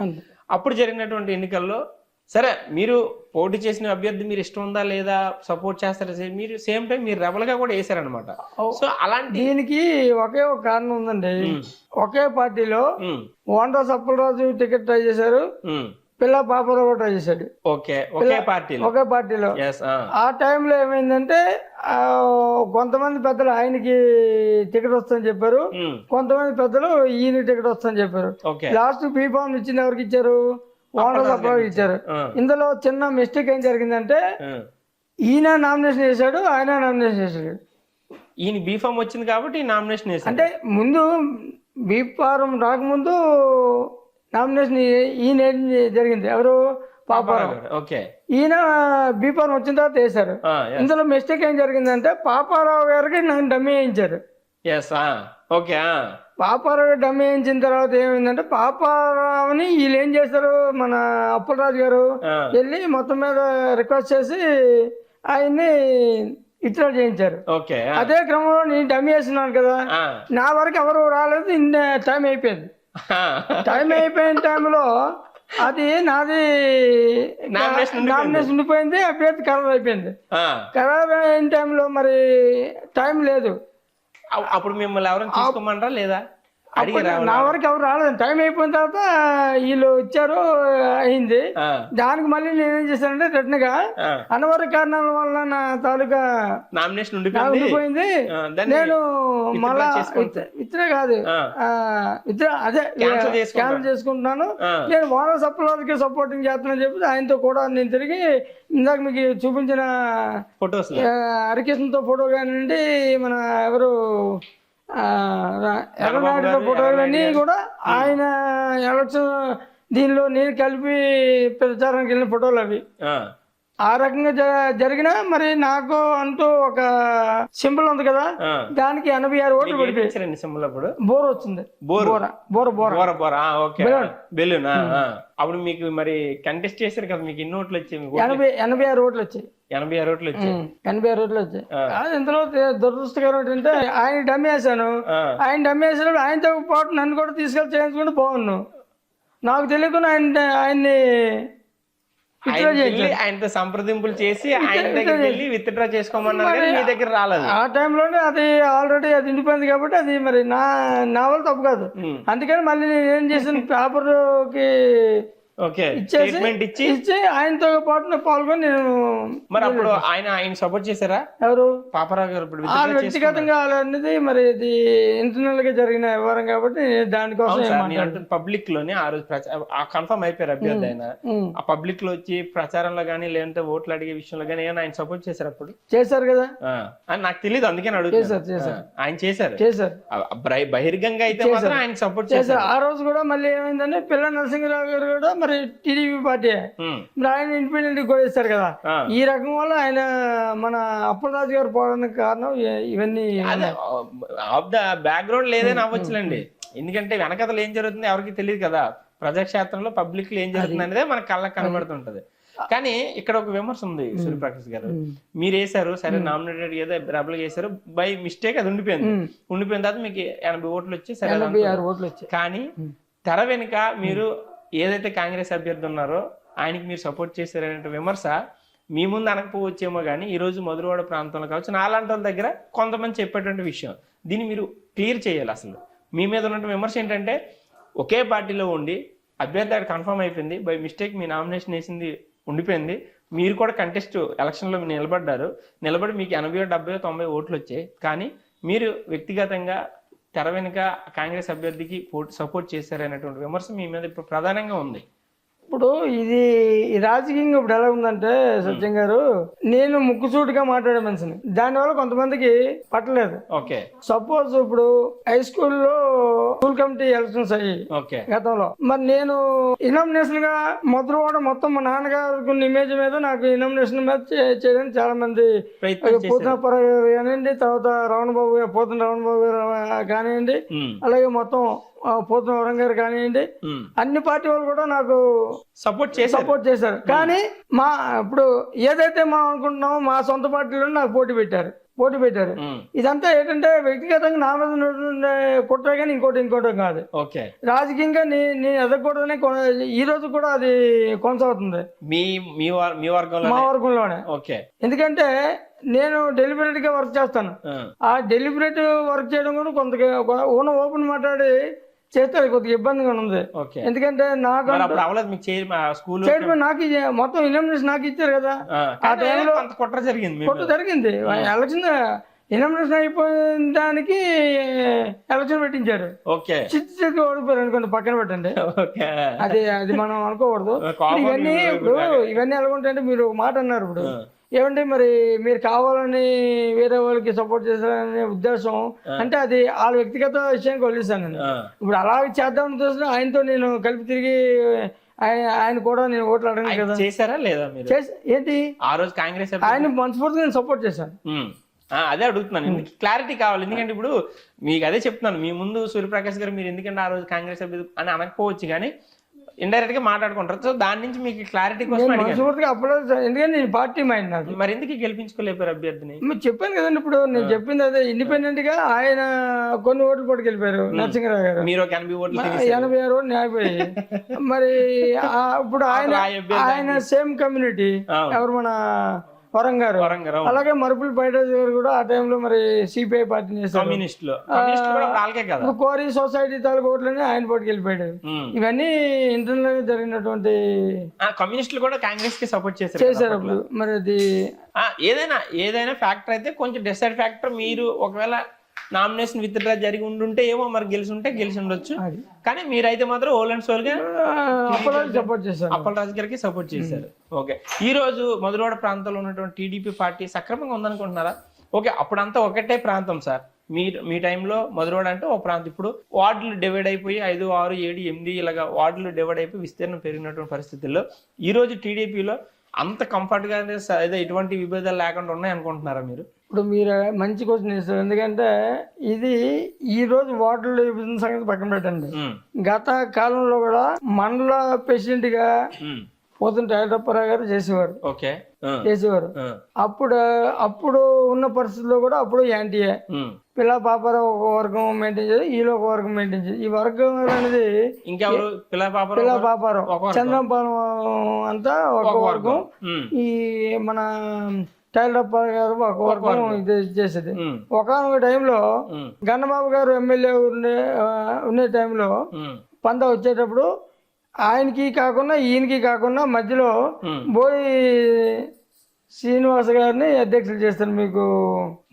A: అప్పుడు జరిగినటువంటి ఎన్నికల్లో సరే మీరు పోటీ చేసిన అభ్యర్థి మీరు ఇష్టం ఉందా లేదా, సపోర్ట్ చేస్తారా, మీరు సేమ్ టైం మీరు రెబల్ గా కూడా వేసారనమాట. సో అలాంటి
B: దీనికి ఒకే ఒక కారణం ఉందండి. ఒకే పార్టీలో ఓండ్రాస్ అప్పలరాజు టికెట్ ట్రై చేశారు, పిల్ల పాపారావు కూడా ట్రై చేశాడు. ఒకే పార్టీలో. ఆ టైంలో ఏమైందంటే కొంతమంది పెద్దలు ఆయనకి టికెట్ వస్తుందని చెప్పారు, కొంతమంది పెద్దలు ఈయన టికెట్ వస్తుందని చెప్పారు. లాస్ట్ బీఫామ్ ఇచ్చింది ఎవరికి ఇచ్చారు? ఓనర్స్ అప్పటికి ఇచ్చారు. ఇందులో చిన్న మిస్టేక్ ఏం జరిగిందంటే ఈయన నామినేషన్ చేశాడు, ఆయన నామినేషన్ చేశాడు.
A: ఈయన బీఫామ్ వచ్చింది కాబట్టి నామినేషన్ చేశాడు.
B: అంటే ముందు బీఫారం రాకముందు నామినేషన్ ఈయన జరిగింది. ఎవరు? పాపారావు. ఈయన బీఫారం వచ్చిన తర్వాత వేశారు. ఇందులో మిస్టేక్ ఏం జరిగిందంటే పాపారావు గారికి నన్ను డమ్మీ వేయించారు. పాపారావు డమ్మీ వేయించిన తర్వాత ఏమైందంటే పాపారావుని వీళ్ళు ఏం చేశారు, మన అప్పలరాజు గారు వెళ్ళి మొత్తం మీద రిక్వెస్ట్ చేసి ఆయన్ని విత్డ్రా చేయించారు. అదే క్రమంలో నేను డమ్మీ వేస్తున్నాను కదా, నా వరకు ఎవరు రాలేదు, టైం అయిపోయింది. టైం అయిపోయిన టైంలో అది నాది నామినేషన్ ఉండిపోయింది, అభ్యర్థి ఖరారు అయిపోయింది. ఖరారు అయిన టైంలో మరి టైం లేదు.
A: అప్పుడు మిమ్మల్ని ఎవరైనా తీసుకోమన్నారా లేదా?
B: నా వరకు ఎవరు రాలేదు. టైం అయిపోయిన తర్వాత వీళ్ళు ఇచ్చారు, అయింది. దానికి మళ్ళీ నేనేం చేశానంటే రిటర్న్ గా అనవర కారణాల వల్ల నా తాలూకా
A: నామినేషన్
B: ఉండిపోయింది. నేను మళ్ళా ఇతరే కాదు అదే క్యాన్సిల్ చేసుకుంటున్నాను. నేను ఓనర్ సప్లైకి సపోర్టింగ్ చేస్తున్నాను చెప్పి ఆయనతో కూడా నేను తిరిగి ఇందాక మీకు చూపించిన
A: ఫోటోస్
B: హరికృష్ణతో ఫోటో కానివ్వండి, మన ఎవరు ఎర్రనాయుడులో ఫోటోలన్నీ కూడా ఆయన ఎలక్షన్ దీనిలో నేను కలిపి ప్రచారానికి వెళ్ళిన ఫోటోలు అవి. ఆ రకంగా జరిగినా మరి నాకు అంటూ ఒక సింబల్ ఉంది కదా, దానికి 86 ఓట్లు పడిపోయి
A: సింబల్ అప్పుడు
B: బోర్ వచ్చింది.
A: బెలూన్. అప్పుడు మీకు మరి కంటెస్ట్ చేశారు కదా, మీకు ఎన్ని ఓట్లు వచ్చాయి?
B: 86 ఓట్లు వచ్చాయి.
A: 86 ఓట్లు వచ్చాయి.
B: 86 ఓట్లు వచ్చాయి. ఇందులో దురదృష్టకరం ఏంటంటే ఆయన డమ్మీ వేసాను. ఆయన డమ్మీ వేసినప్పుడు ఆయనతో పాటు నన్ను కూడా తీసుకెళ్ళి చేయించుకుంటూ పోను. నాకు తెలియకుండా ఆయన్ని
A: ఆయనతో సంప్రదింపులు చేసి ఆయన దగ్గర వెళ్ళి విత్డ్రా చేసుకోమన్నారు, మీ దగ్గర రాలేదు.
B: ఆ టైంలోనే అది ఆల్రెడీ అది ఉండిపోయింది కాబట్టి అది మరి నా వల్ల తప్పు కాదు. అందుకని మళ్ళీ నేను ఏం చేసాను, పేపర్కి
A: ఓకే
B: ఇచ్చేసి
A: స్టేట్మెంట్ ఇచ్చి
B: ఆయనతో పాటు నేను పాల్గొని నేను
A: మరి అప్పుడు ఆయన సపోర్ట్ చేశారా
B: ఎవరు
A: పాపారావు గారు ఇప్పుడు
B: వాళ్ళు వ్యక్తిగతంగా అనేది మరి ఇది ఇంటర్నల్ గా జరిగిన వ్యవహారం కాబట్టి దానికోసం
A: పబ్లిక్ లోనే ఆ రోజు కన్ఫర్మ్ అయిపోయారు అభ్యర్థి ఆయన ఆ పబ్లిక్ లో వచ్చి ప్రచారంలో గానీ లేదంటే ఓట్లు అడిగే విషయంలో గానీ ఏమైనా ఆయన సపోర్ట్ చేశారు అప్పుడు
B: చేశారు కదా
A: అని నాకు తెలియదు అందుకే అడుగుతాను ఆయన చేశారు బహిర్గంగా అయితే మాత్రం ఆయన సపోర్ట్ చేశారు
B: ఆ రోజు కూడా మళ్ళీ ఏమైందంటే పిల్ల నరసింహరావు గారు కూడా మరి టీడీపీ పార్టీ మరి ఆయన ఇండిపెండెంట్ కూడా ఇస్తారు కదా ఈ రకం వల్ల ఆయన మన అప్పలరాజు గారు పోవడానికి కారణం ఇవన్నీ
A: ఆఫ్ ద బ్యాక్గ్రౌండ్ లేదని అవ్వచ్చులేండి ఎందుకంటే వెనకతలు ఏం జరుగుతుంది ఎవరికి తెలియదు కదా ప్రజాక్షేత్రంలో పబ్లిక్ లో ఏం జరుగుతుంది అనేది మనకు కళ్ళకి కనబడుతుంటది కానీ ఇక్కడ ఒక విమర్శ ఉంది సూర్యప్రకాష్ గారు మీరు వేసారు సరే నామినేటెడ్ ఏదో రెబల్ చేశారు బై మిస్టేక్ అది ఉండిపోయిన తర్వాత మీకు 80 ఓట్లు వచ్చి సరే కానీ తెర వెనుక మీరు ఏదైతే కాంగ్రెస్ అభ్యర్థి ఉన్నారో ఆయనకి మీరు సపోర్ట్ చేశారనే విమర్శ మీ ముందు అనకపోవచ్చేమో కానీ ఈ రోజు మధురవాడ ప్రాంతంలో కావచ్చు నాలాంటి వాళ్ళ దగ్గర కొంతమంది చెప్పేటువంటి విషయం దీన్ని మీరు క్లియర్ చేయాలి. అసలు మీ మీద ఉన్నటువంటి విమర్శ ఏంటంటే ఒకే పార్టీలో ఉండి అభ్యర్థి కన్ఫర్మ్ అయిపోయింది బై మిస్టేక్ మీ నామినేషన్ వేసింది ఉండిపోయింది మీరు కూడా కంటెస్ట్ ఎలక్షన్లో నిలబడి మీకు 80, 70, 90 ఓట్లు వచ్చాయి కానీ మీరు వ్యక్తిగతంగా తెర వెనుక కాంగ్రెస్ అభ్యర్థికి సపోర్ట్ చేశారనేటువంటి విమర్శ మీ మీద ఇప్పుడు ప్రధానంగా ఉంది.
B: ఇప్పుడు ఇది రాజకీయంగా ఇప్పుడు ఎలా ఉందంటే సత్యం గారు నేను ముక్కుసూటిగా మాట్లాడే మనిషిని దానివల్ల కొంతమందికి పట్టలేదు.
A: ఓకే
B: సపోజ్ ఇప్పుడు హై స్కూల్లో స్కూల్ కమిటీ ఎలక్షన్స్ అయ్యి గతంలో మరి నేను ఇనామినేషన్ గా మధురవాడ మొత్తం మా నాన్నగారు ఇమేజ్ మీద నాకు ఇనామినేషన్ మీద చేయడానికి చాలా మంది పోతున్న గారు కానివ్వండి, తర్వాత పోతున్న రమణ బాబు గారు కానివ్వండి, అలాగే మొత్తం పోతున్న వరం గారు కానివ్వండి, అన్ని పార్టీ వాళ్ళు కూడా నాకు
A: సపోర్ట్
B: చేశారు. కానీ మా ఇప్పుడు ఏదైతే మనం అనుకుంటున్నామో మా సొంత పార్టీలో నాకు పోటీ పెట్టారు. ఇదంతా ఏంటంటే వ్యక్తిగతంగా నా మీద కుట్రే కానీ ఇంకోటి కాదు. రాజకీయంగా నేను ఎదగకూడదని ఈ రోజు కూడా అది కొనసాగుతుంది మా వర్గంలోనే. ఎందుకంటే నేను డెలిబరేట్ గా వర్క్ చేస్తాను. ఆ డెలిబరేట్ వర్క్ చేయడం కూడా కొంత ఓపెన్ మాట్లాడి చేస్తే కొద్దిగా ఇబ్బందిగా ఉంది. ఎందుకంటే నాకు చైర్మన్ నాకు మొత్తం ఇనామినేషన్ నాకు ఇచ్చారు కదా. ఆ టైంలో కుట్ర జరిగింది. ఎలక్షన్ ఇనామినేషన్ అయిపోయిన దానికి ఎలక్షన్ పెట్టించారు. చిత్తి ఓడిపోయారు అనుకోండి, పక్కన పెట్టండి. అది మనం అనుకోకూడదు. ఇవన్నీ ఎలాగుంటాయంటే మీరు ఒక మాట అన్నారు ఇప్పుడు ఏమంటే మరి మీరు కావాలని వేరే వాళ్ళకి సపోర్ట్ చేశారనే ఉద్దేశం అంటే అది వాళ్ళ వ్యక్తిగత విషయానికి వదిలేశాను నేను. ఇప్పుడు అలాగే చేద్దామని చూసిన ఆయనతో నేను కలిపి తిరిగి ఆయన కూడా నేను ఓట్లు అడగను కదా.
A: చేశారా లేదా
B: ఏంటి
A: ఆ రోజు కాంగ్రెస్
B: ఆయన మనస్ఫూర్తిగా నేను సపోర్ట్ చేశాను.
A: అదే అడుగుతున్నాను, క్లారిటీ కావాలి. ఎందుకంటే ఇప్పుడు మీకు అదే చెప్తున్నాను, మీ ముందు సూర్యప్రకాష్ గారు మీరు ఎందుకంటే ఆ రోజు కాంగ్రెస్ అభ్యర్థి అని అనకపోవచ్చు కానీ ఇండైరెక్ట్ గా మాట్లాడుకుంటారు. సో దాని నుంచి మీకు క్లారిటీ కోసం
B: ఎందుకంటే నేను పార్టీ మైండ్ నాకు.
A: మరి ఎందుకు గెలిపించుకోలేపారు అభ్యర్థిని?
B: చెప్పాను కదండి, ఇప్పుడు నేను చెప్పింది అదే. ఇండిపెండెంట్ గా ఆయన కొన్ని ఓట్లు పోటీ గెలిపారు నరసింహరావు గారు.
A: మీరు 80 ఓట్లు
B: 86 ఓట్లు ఆగిపోయి మరి ఇప్పుడు ఆయన సేమ్ కమ్యూనిటీ ఎవరు మన వరం గారు, అలాగే మరుపుల పైరాజ్ గారు కూడా ఆ టైంలో మరి సిపిఐ పార్టీ చేశారు. కోరి సొసైటీ తాలూకు ఓట్లని ఆయన పోటీకి వెళ్ళిపోయాడు. ఇవన్నీ ఇంటర్నల్ గా జరిగినటువంటి
A: కమ్యూనిస్టులు కూడా కాంగ్రెస్ కి సపోర్ట్
B: చేశారు. అప్పుడు మరి అది
A: ఏదైనా ఫ్యాక్టర్ అయితే కొంచెం డిసైడ్ ఫ్యాక్టర్. మీరు ఒకవేళ నామినేషన్ విత్ డ్రా జరిగి ఉండుంటే ఏమో మరి గెలిచి ఉండొచ్చు. కానీ మీరైతే మాత్రం ఓల్ అండ్ సోల్ గా అప్పలరాజు గారికి సపోర్ట్ చేశారు. ఓకే, ఈ రోజు మధురవాడ ప్రాంతంలో ఉన్నటువంటి టీడీపీ పార్టీ సక్రమంగా ఉందనుకుంటున్నారా? ఓకే, అప్పుడంతా ఒకటే ప్రాంతం సార్. మీ టైంలో మధురవాడ అంటే ఒక ప్రాంతం. ఇప్పుడు వార్డులు డివైడ్ అయిపోయి 5, 6, 7, 8 ఇలాగా వార్డులు డివైడ్ అయిపోయి విస్తీర్ణం పెరిగినటువంటి పరిస్థితుల్లో ఈ రోజు టీడీపీలో అంత కంఫర్ట్ గా ఎటువంటి విభేదాలు లేకుండా ఉన్నాయి అనుకుంటున్నారా మీరు?
B: ఇప్పుడు మీరు మంచి క్వశ్చన్ చేస్తారు. ఎందుకంటే ఇది ఈ రోజు వార్డుల విభజన సంగతి పక్కన పెట్టండి. గత కాలంలో కూడా మండల ప్రెసిడెంట్ గా పోతున్న టైలరప్పారావు గారు చేసేవారు. అప్పుడు ఉన్న పరిస్థితుల్లో కూడా అప్పుడు యాంటీఏ పిల్ల పాపారావు ఒక వర్గం మెయింటైన్ చేసి ఈలో ఒక వర్గం మెయింటైన్ చేసి ఈ వర్గం అనేది పిల్ల పాపారావు చంద్రంపాలెం అంతా ఒక వర్గం, ఈ మన టైలరప్ప గారు ఒక వర్గం ఇది చేసేది. ఒకనొక టైంలో గన్నబాబు గారు ఎమ్మెల్యే ఉండే టైంలో పంద వచ్చేటప్పుడు ఆయనకి కాకుండా ఈయనకి కాకుండా మధ్యలో బోయి శ్రీనివాస గారిని అధ్యక్షులు చేస్తారు. మీకు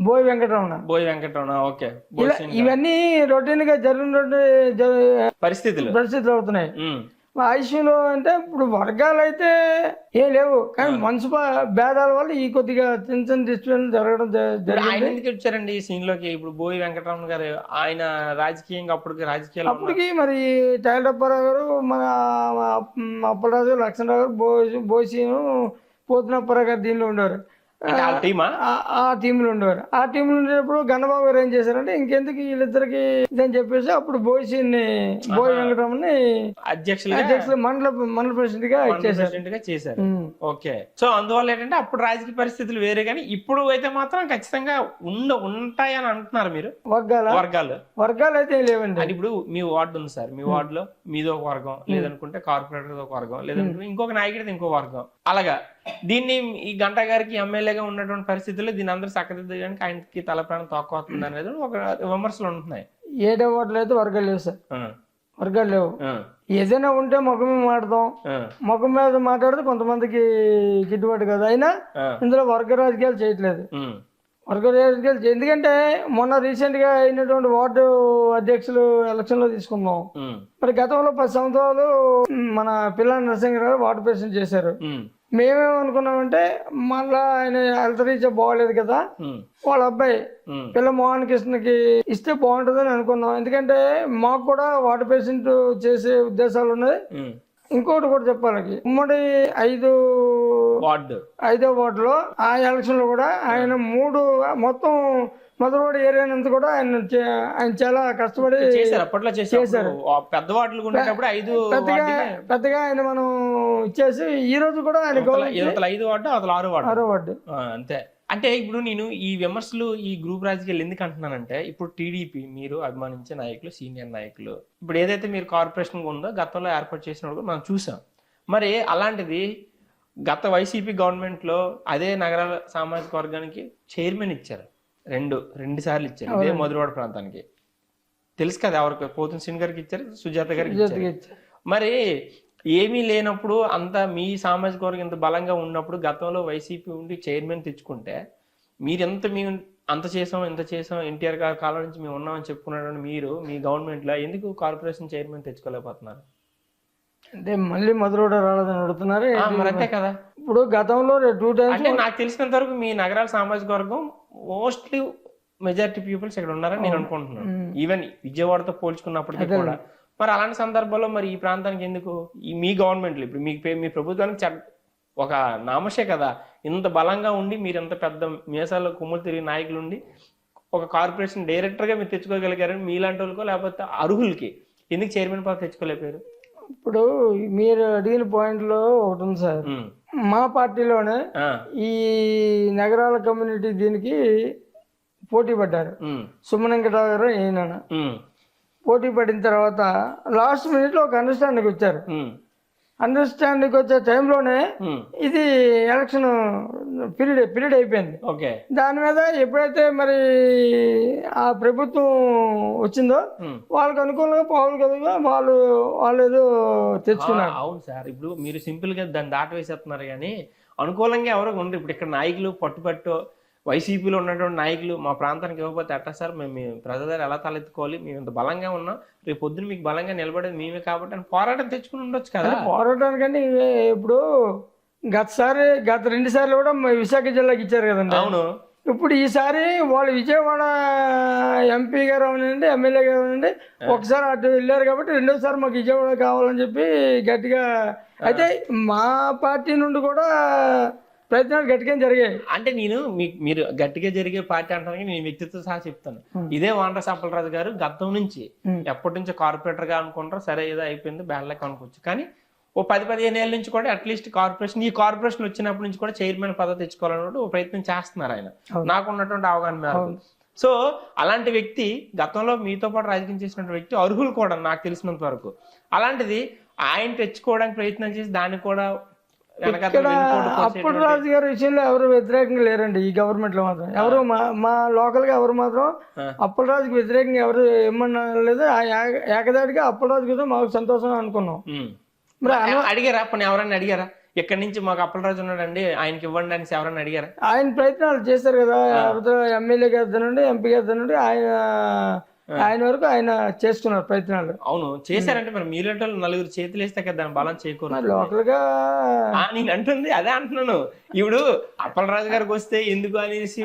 B: బోయి వెంకటరమణ.
A: ఓకే.
B: ఇవన్నీ రొటీన్ గా పరిస్థితులు అవుతున్నాయి. ఆయుష్లో అంటే ఇప్పుడు వర్గాలు అయితే ఏం లేవు, కానీ మనసు భేదాల వల్ల ఈ కొద్దిగా చిన్న చిన్న డిస్ట్రిబ్యూషన్ జరగడం
A: ఆయన ఎందుకు వచ్చారండి ఈ సీన్ లోకి? ఇప్పుడు బోయి వెంకటరమణ గారు ఆయన రాజకీయంగా
B: అప్పటికి మరి టైలరప్పారావు గారు, మన అప్పలరాజు, లక్ష్మణరావు గారు, బోసీను, పోతునప్పారావు గారు దీనిలో ఉండేవారు. ఆ టీంలో ఉండేవారు. ఆ టీంలో ఉండేటప్పుడు గన్నబాబు గారు ఏం చేశారంటే ఇంకెందుకు వీళ్ళిద్దరికి ఇదని చెప్పేసి అప్పుడు బోయి వెంకటరమణని అధ్యక్షులు మండల ప్రెసిడెంట్ గా చేశారు.
A: ఓకే. సో అందువల్ల ఏంటంటే అప్పుడు రాజకీయ పరిస్థితులు వేరే, కానీ ఇప్పుడు అయితే మాత్రం ఖచ్చితంగా ఉంటాయని అంటున్నారు మీరు.
B: వర్గాలు అయితే లేవండి.
A: అది ఇప్పుడు మీ వార్డు ఉంది సార్, మీ వార్డులో మీది ఒక వర్గం, లేదనుకుంటే కార్పొరేటర్ ఒక వర్గం, లేదనుకుంటే ఇంకొక నాయకుడిది ఇంకో వర్గం. అలాగా దీన్ని ఈ గంటా గారికి ఎమ్మెల్యేగా ఉన్నటువంటి పరిస్థితుల్లో దీని అందరూ చక్కదిద్దడానికి ఆయనకి తల ప్రాణం తక్కువతుంది అనేది ఒక విమర్శలు ఉంటున్నాయి.
B: 7వ వార్డులో అయితే వర్గాలు లేవు సార్, వర్గాలు లేవు. ఏదైనా ఉంటే ముఖం మీద మాట్లాడదాం, ముఖం మీద మాట్లాడితే కొంతమందికి గిట్టుబాటు కదా. అయినా ఇందులో వర్గ రాజకీయాలు చేయట్లేదు. ఎందుకంటే మొన్న రీసెంట్ గా అయినటువంటి వార్డు అధ్యక్షులు ఎలక్షన్ లో తీసుకుందాం. మరి గతంలో 10 సంవత్సరాలు మన పిల్ల నరసింహరావు వార్డు ప్రెసిడెంట్ చేశారు. మేమేమనుకున్నామంటే మళ్ళా ఆయన హెల్త్ రీచ్ బాగోలేదు కదా, వాళ్ళ అబ్బాయి పిల్ల మోహన్ కృష్ణకి ఇస్తే బాగుంటుందని అనుకున్నాం. ఎందుకంటే మాకు కూడా వార్డు ప్రెసిడెంట్ చేసే ఉద్దేశాలు ఉన్నాయి. ఇంకోటి కూడా చెప్పాలి, ఉమ్మడి 5వ వార్డులో ఆ ఎలక్షన్ లో కూడా ఆయన మొత్తం మధురవాడ ఏరియా అంతా కూడా ఆయన చాలా కష్టపడి చేశారు. పెద్దగా ఆయన మనం ఇచ్చేసి ఈ రోజు కూడా ఆయన
A: 6వ వార్డు అంతే. అంటే ఇప్పుడు నేను ఈ విమర్శలు ఈ గ్రూప్ రాజకీయాలు ఎందుకు అంటున్నానంటే, ఇప్పుడు టీడీపీ మీరు అభిమానించే నాయకులు, సీనియర్ నాయకులు, ఇప్పుడు ఏదైతే మీరు కార్పొరేషన్ ఉందో గతంలో ఏర్పాటు చేసినప్పుడు మనం చూసాం. మరి అలాంటిది గత వైసీపీ గవర్నమెంట్ లో అదే నగరాల సామాజిక వర్గానికి చైర్మన్ ఇచ్చారు, రెండు సార్లు ఇచ్చారు. ఇదే మధురవాడ ప్రాంతానికి తెలుసు కదా, ఎవరికి పోతున్న శ్రీని గారికి ఇచ్చారు, సుజాత గారికి ఇచ్చారు. మరి ఏమీ లేనప్పుడు అంత మీ సామాజిక వర్గం ఇంత బలంగా ఉన్నప్పుడు గతంలో వైసీపీ ఉండి చైర్మన్ తెచ్చుకుంటే మేము అంత చేసాం ఇంత చేసాం, ఎన్టీఆర్ గారి కాలం నుంచి మేము ఉన్నామని చెప్పుకున్నాడు. మీరు మీ గవర్నమెంట్లో ఎందుకు కార్పొరేషన్ చైర్మన్ తెచ్చుకోలేకపోతున్నారు?
B: అంటే మళ్ళీ మధురవాడ రాలేదని అడుగుతున్నారు.
A: మరి అంతే కదా.
B: ఇప్పుడు గతంలో 2 times
A: అంటే నాకు తెలిసినంత వరకు మీ నగరాల సామాజిక వర్గం మోస్ట్లీ మెజారిటీ పీపుల్స్ ఇక్కడ ఉన్నారని నేను అనుకుంటున్నాను. ఈవెన్ విజయవాడతో పోల్చుకున్నప్పటికీ కూడా. మరి అలాంటి సందర్భాల్లో మరి ఈ ప్రాంతానికి ఎందుకు మీ గవర్నమెంట్లు ఇప్పుడు మీ ప్రభుత్వానికి ఒక నామషే కదా, ఇంత బలంగా ఉండి మీరు ఎంత పెద్ద మీసాల్లో కుమ్ములు తిరిగి నాయకులు ఉండి ఒక కార్పొరేషన్ డైరెక్టర్గా మీరు తెచ్చుకోగలిగారని మీలాంటి వాళ్ళకో లేకపోతే అర్హులకి ఎందుకు చైర్మన్ పదవి తెచ్చుకోలేకపోయారు?
B: ఇప్పుడు మీరు అడిగిన పాయింట్ లో ఒకటి ఉంది సార్, మా పార్టీలోనే ఈ నగరాల కమ్యూనిటీ దీనికి పోటీ పడ్డారు. సుమనంకటరావు గారు ఈయన పోటీ పడిన తర్వాత లాస్ట్ మినిట్ లో ఒక అండర్స్టాండింగ్ వచ్చారు. అండర్స్టాండింగ్ వచ్చే టైంలోనే ఇది ఎలక్షన్ పీరియడ్ అయిపోయింది. దాని మీద ఎప్పుడైతే మరి ఆ ప్రభుత్వం వచ్చిందో వాళ్ళకి అనుకూలంగా పోవాలి కదా, వాళ్ళు ఏదో తెచ్చుకున్నారు.
A: అవును సార్, ఇప్పుడు మీరు సింపుల్ గా దాన్ని దాట వేసేస్తున్నారు, కానీ అనుకూలంగా ఎవరో ఉండరు. ఇప్పుడు ఇక్కడ నాయకులు పట్టుపట్టు వైసీపీలో ఉన్నటువంటి నాయకులు మా ప్రాంతానికి ఇవ్వకపోతే ఎట్లా సార్, మేము ప్రజల ఎలా తలెత్తుకోవాలి, మేము ఇంత బలంగా ఉన్నాం, రేపు పొద్దున మీకు బలంగా నిలబడేది మేమే కాబట్టి అని పోరాటం తెచ్చుకుని ఉండొచ్చు కదా.
B: పోరాటానికంటే ఇప్పుడు గత 2 సార్లు కూడా విశాఖ జిల్లాకి ఇచ్చారు కదండి.
A: అవును.
B: ఇప్పుడు ఈసారి వాళ్ళు విజయవాడ ఎంపీ గారు అవనండి, ఎమ్మెల్యే గారు అవనండి, ఒకసారి అటు వెళ్ళారు కాబట్టి 2వసారి మాకు విజయవాడ కావాలని చెప్పి గట్టిగా, అయితే మా పార్టీ నుండి కూడా ప్రయత్నాలు గట్టిగా జరిగాయి.
A: అంటే మీరు గట్టిగా జరిగే పార్టీ అంటానికి నేను వ్యక్తిత్వం సహా చెప్తాను. ఇదే వాండ్రస్ అప్పలరాజు గారు గతం నుంచి ఎప్పటి నుంచో కార్పొరేటర్ గా అనుకుంటారు, సరే ఏదో అయిపోయింది బ్యాడ్లెక్ అనుకోవచ్చు, కానీ ఓ 10-15 ఏళ్ళ నుంచి కూడా అట్లీస్ట్ ఈ కార్పొరేషన్ వచ్చినప్పటి నుంచి కూడా చైర్మన్ పదవి తెచ్చుకోవాలన్నట్టు ఓ ప్రయత్నం చేస్తున్నారు ఆయన, నాకున్నటువంటి అవగాహన మేరకు. సో అలాంటి వ్యక్తి గతంలో మీతో పాటు రాజకీయం చేసినటువంటి వ్యక్తి అర్హులు కూడా నాకు తెలిసినంత వరకు. అలాంటిది ఆయన తెచ్చుకోవడానికి ప్రయత్నం చేసి దాన్ని కూడా
B: అప్పలరాజు గారి విషయంలో ఎవరు వ్యతిరేకంగా లేరండి ఈ గవర్నమెంట్ లో మాత్రం. ఎవరు మా లోకల్ గా ఎవరు మాత్రం అప్పలరాజుకి వ్యతిరేకంగా ఎవరు ఏమన్నా లేదు. ఆ ఏకదాటిగా అప్పలరాజు కదా మాకు సంతోషం అనుకున్నాం. మరి
A: అడిగారా పోనీ ఎవరన్నా అడిగారా ఎక్కడి నుంచి మాకు అప్పలరాజు ఉన్నాడండి ఆయనకి ఇవ్వండి అని ఎవరన్నా అడిగారా?
B: ఆయన ప్రయత్నాలు చేశారు కదా, ఎమ్మెల్యే గారి నుండి ఎంపీ గారి నుండి ఆయన వరకు ఆయన చేసుకున్నారు ప్రయత్నాలు.
A: అవును చేశారంటే మరి మీలాంటి వాళ్ళు నలుగురు చేతులు వేస్తే కదా దాని బలం చేకూరు.
B: లోకల్ గా
A: నేను అంటుంది అదే అంటున్నాను. ఇప్పుడు అప్పలరాజు గారికి వస్తే ఎందుకు అనేసి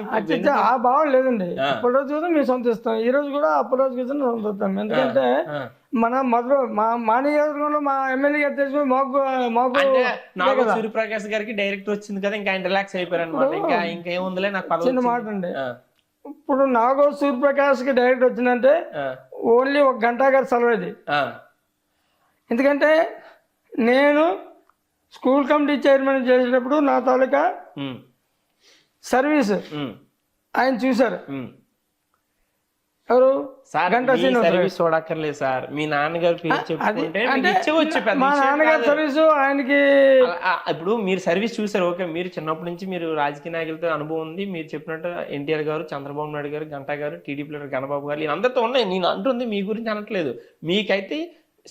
B: ఆ భావం లేదండి. అప్పలరాజు కూడా మేము సంతోషిస్తాం, ఈ రోజు కూడా అప్పలరాజు కోసం సంతోషిస్తాం. ఎందుకంటే మా నియోజకవర్గంలో మా ఎమ్మెల్యే గారు తెలుసుకుని మాకు
A: సూర్యప్రకాష్ గారికి డైరెక్ట్ వచ్చింది కదా, ఇంకా ఆయన రిలాక్స్ అయిపోయారు అనమాట. ఇంకా ఇంకేముందిలే నాకు
B: చిన్న మాట అండి. ఇప్పుడు నాగో సూర్యప్రకాష్ కి డైరెక్ట్ వచ్చిందంటే ఓన్లీ 1 గంట గారు సెలవుది. ఎందుకంటే నేను స్కూల్ కమిటీ చైర్మన్ చేసేటప్పుడు నా తాలూకా సర్వీస్ ఆయన చూశారు. ఎవరు?
A: సర్వీస్ చూడక్కర్లేదు సార్, మీ నాన్నగారు పేరు చెప్పుకుంటే ఇచ్చేవచ్చు.
B: మా నాన్నగారు సర్వీస్ ఆయనకి
A: ఇప్పుడు మీరు సర్వీస్ చూసారు, ఓకే. మీరు చిన్నప్పటి నుంచి మీరు రాజకీయ నాయకులతో అనుభవం ఉంది. మీరు చెప్పినట్టు ఎన్టీఆర్ గారు, చంద్రబాబు నాయుడు గారు, గంటా గారు, టీడీపీ లీడర్ గణబాబు గారు, నేను అందరితో ఉన్నాయి. నేను అంటుంది మీ గురించి అనట్లేదు. మీకైతే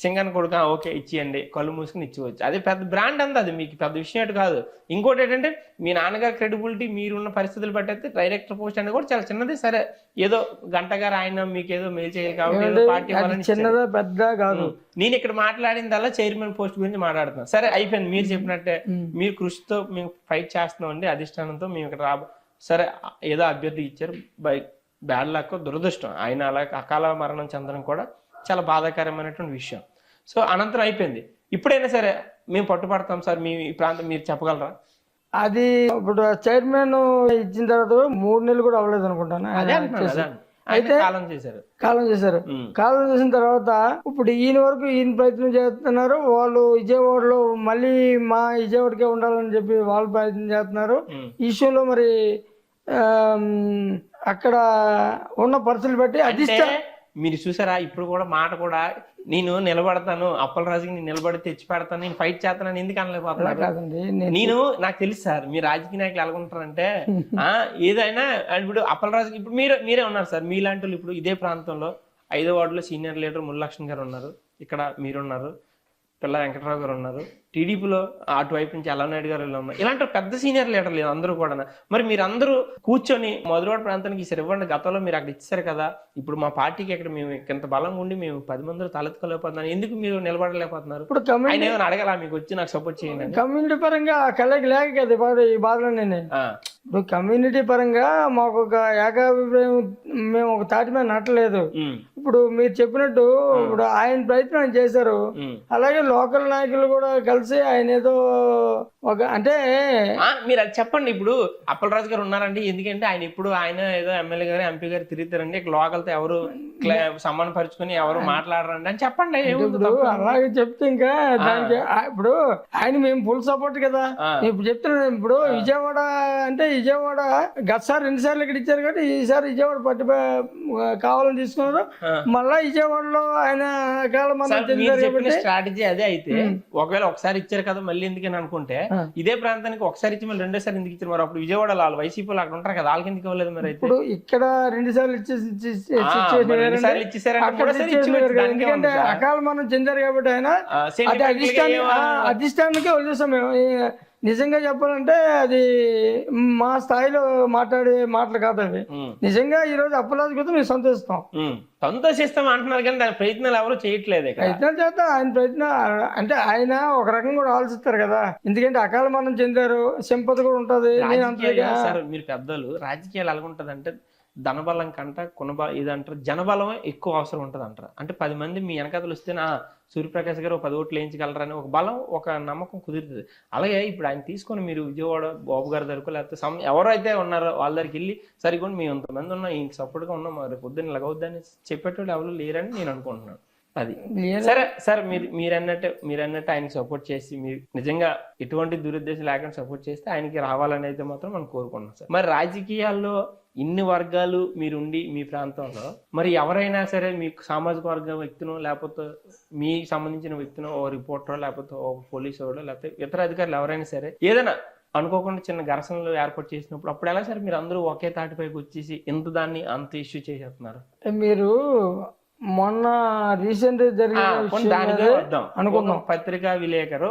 A: సింగన్ కొడుకు ఓకే ఇచ్చేయండి, కళ్ళు మూసుకుని ఇచ్చేవచ్చు. అదే పెద్ద బ్రాండ్ అంది, అది మీకు పెద్ద విషయం ఏంటి కాదు. ఇంకోటి ఏంటంటే మీ నాన్నగారు క్రెడిబిలిటీ మీరున్న పరిస్థితులు బట్టి డైరెక్టర్ పోస్ట్ అనేది కూడా చాలా చిన్నది. సరే ఏదో గంట గారు ఆయన మీకు ఏదో మెయిల్ చేయాలి కాబట్టి పార్టీ
B: చిన్నదా పెద్ద కాదు.
A: నేను ఇక్కడ మాట్లాడిందల్లా చైర్మన్ పోస్ట్ గురించి మాట్లాడుతున్నాను. సరే అయిపోయింది, మీరు చెప్పినట్టే మీరు కృషితో మేము ఫైట్ చేస్తున్నాం అండి, అధిష్టానంతో మేము ఇక్కడ సరే ఏదో అభ్యర్థి ఇచ్చారు, బై బ్యాడ్ లక్ దురదృష్టం. ఆయన అలా అకాల మరణం చెందడం కూడా చాలా బాధాకరమైనటువంటి విషయం. సో అనంతరం అయిపోయింది. ఇప్పుడైనా సరే మేము పట్టుపడతాం సార్, మీ ఈ ప్రాంతం మీరు చెప్పగలరా?
B: అది ఇప్పుడు చైర్మన్ ఇచ్చిన తర్వాత 3 నెలలు కూడా అవ్వలేదు అనుకుంటాను. అయితే కాలం చేశారు. కాలం చేసిన తర్వాత ఇప్పుడు ఈయన వరకు ఈయన ప్రయత్నం చేస్తున్నారు. వాళ్ళు విజయవాడలో మళ్ళీ మా విజయవాడకే ఉండాలని చెప్పి వాళ్ళు ప్రయత్నం చేస్తున్నారు. ఈ విషయంలో మరి అక్కడ ఉన్న పరిస్థితులు బట్టి
A: మీరు చూసారా, ఇప్పుడు కూడా మాట కూడా నేను నిలబడతాను, అప్పలరాజుకి నేను నిలబడి తెచ్చి పెడతాను, నేను ఫైట్ చేస్తానని ఎందుకు అనలేకపోతున్నాను? నేను నాకు తెలుసు సార్, మీరు రాజకీయ నాయకులు ఎలాగుంటారంటే ఏదైనా ఇప్పుడు అప్పలరాజుకి ఇప్పుడు మీరే ఉన్నారు సార్. మీలాంటి వాళ్ళు ఇప్పుడు ఇదే ప్రాంతంలో 5వ వార్డులో సీనియర్ లీడర్ మురళలక్ష్మి గారు ఉన్నారు, ఇక్కడ మీరున్నారు, పిల్ల వెంకటరావు గారు ఉన్నారు, టీడీపీలో అటువైపు నుంచి అల్లనాయుడు గారు ఉన్నారు. ఇలాంటి పెద్ద సీనియర్ లీడర్లు లేదు అందరూ కూడా. మరి మీరు అందరూ కూర్చొని మధురవాడ ప్రాంతానికి ఈసారి ఇవ్వండి, గతంలో మీరు అక్కడ ఇచ్చారు కదా, ఇప్పుడు మా పార్టీకి ఇక్కడ మేము ఇంత బలంగా ఉండి మేము 10 మందిలో తలెత్తుకోలేకపోతున్నాం, ఎందుకు మీరు నిలబడలేకపోతున్నారు? ఇప్పుడు ఆయన ఏమైనా అడగాల మీకు వచ్చి నాకు సపోర్ట్ చేయండి?
B: కమ్యూనిటీ పరంగా కలకి లేక కదా ఈ బాధలో ఇప్పుడు కమ్యూనిటీ పరంగా మాకు ఒక ఏకాభిప్రాయం, మేము ఒక తాటి మీద నట్టలేదు. ఇప్పుడు మీరు చెప్పినట్టు ఇప్పుడు ఆయన ప్రయత్నం చేశారు, అలాగే లోకల్ నాయకులు కూడా కలిసి ఆయన ఏదో ఒక అంటే
A: మీరు అది చెప్పండి. ఇప్పుడు అప్పలరాజు గారు ఉన్నారండి, ఎందుకంటే ఆయన ఏదో ఎమ్మెల్యే గారు ఎంపీ గారు తిరుగుతారండి, లోకల్తో ఎవరు సంబంధం పరుచుకుని ఎవరు మాట్లాడరండి అని చెప్పండి.
B: అలాగే చెప్తే ఇంకా దానికి ఇప్పుడు ఆయన మేము ఫుల్ సపోర్ట్ కదా. ఇప్పుడు చెప్తున్నాను, ఇప్పుడు విజయవాడ అంటే విజయవాడ గతసారి 2 సార్లు ఇక్కడ ఇచ్చారు కాబట్టి ఈసారి విజయవాడ పట్టి కావాలని తీసుకున్నారు. మళ్ళా విజయవాడలో ఆయన
A: స్ట్రాటజీ అదే. అయితే ఒకవేళ ఒకసారి ఇచ్చారు కదా మళ్ళీ ఎందుకని అనుకుంటే ఇదే ప్రాంతానికి ఒకసారి ఇచ్చి మళ్ళీ 2వ సారి ఎందుకు ఇచ్చారు? మరి అప్పుడు విజయవాడ వాళ్ళు వైసీపీ అక్కడ ఉంటారు కదా, వాళ్ళకి ఎందుకు ఇవ్వలేదు? మరి
B: ఇప్పుడు ఇక్కడ 2 సార్లు ఎందుకంటే అకాల మనం చెందారు కాబట్టి ఆయన అధిష్టానానికే వదిలేసాం మేము. నిజంగా చెప్పాలంటే అది మా స్థాయిలో మాట్లాడే మాటలు కాదు అవి. నిజంగా ఈ రోజు అప్పలరాజు కోసం మేము
A: సంతోషిస్తాం అంటున్నారు కానీ దాని ప్రయత్నాలు ఎవరు చేయట్లేదు.
B: ప్రయత్నాలు చేద్దాం, ఆయన ప్రయత్నం అంటే ఆయన ఒక రకంగా కూడా ఆలోచిస్తారు కదా. ఎందుకంటే అకాల మనం చెందారు, సింపతి కూడా ఉంటది.
A: మీరు పెద్దలు రాజకీయాలు ఎలాగుంటది అంటే ధనబలం కంట ఇదంటారు జనబలం ఎక్కువ అవసరం ఉంటుంది అంటారు. అంటే 10 మంది మీ వెనకాతలు వస్తే సూర్యప్రకాష్ గారు 10 ఓట్లు వేయించగలరని ఒక బలం, ఒక నమ్మకం కుదురుతుంది. అలాగే ఇప్పుడు ఆయన తీసుకొని మీరు విజయవాడ బాబు గారి దగ్గరకు లేకపోతే ఎవరైతే ఉన్నారో వాళ్ళ దగ్గరికి వెళ్ళి సరిగ్గా మేము ఇంతమంది ఉన్నాం, ఈయనకి సపోర్ట్గా ఉన్నాం, మరి పొద్దున్న ఇలాగవుద్దని చెప్పేటోళ్ళు ఎవరు లేరని నేను అనుకుంటున్నాను. అది సరే సార్, మీరన్నట్టు ఆయనకి సపోర్ట్ చేసి మీరు నిజంగా ఎటువంటి దురుద్దేశం లేకుండా సపోర్ట్ చేస్తే ఆయనకి రావాలని అయితే మాత్రం మనం కోరుకుంటున్నాం సార్. మరి రాజకీయాల్లో ఇన్ని వర్గాలు మీరుండి మీ ప్రాంతంలో మరి ఎవరైనా సరే మీకు సామాజిక వర్గ వ్యక్తినో లేకపోతే మీకు సంబంధించిన వ్యక్తినో ఓ రిపోర్టరో లేకపోతే ఓ పోలీసు వాడో లేకపోతే ఇతర అధికారులు ఎవరైనా సరే ఏదైనా అనుకోకుండా చిన్న ఘర్షణలు ఏర్పాటు చేసినప్పుడు అప్పుడు ఎలా సరే మీరు అందరూ ఒకే తాటిపైకి వచ్చేసి ఎంత దాన్ని అంత ఇష్యూ చేసేస్తున్నారు?
B: మీరు మొన్న రీసెంట్ జరిగిన విషయం
A: దానికే
B: మీదే
A: వద్దాం.
B: అనుకుందాం.
A: ఒక పత్రికా విలేకరు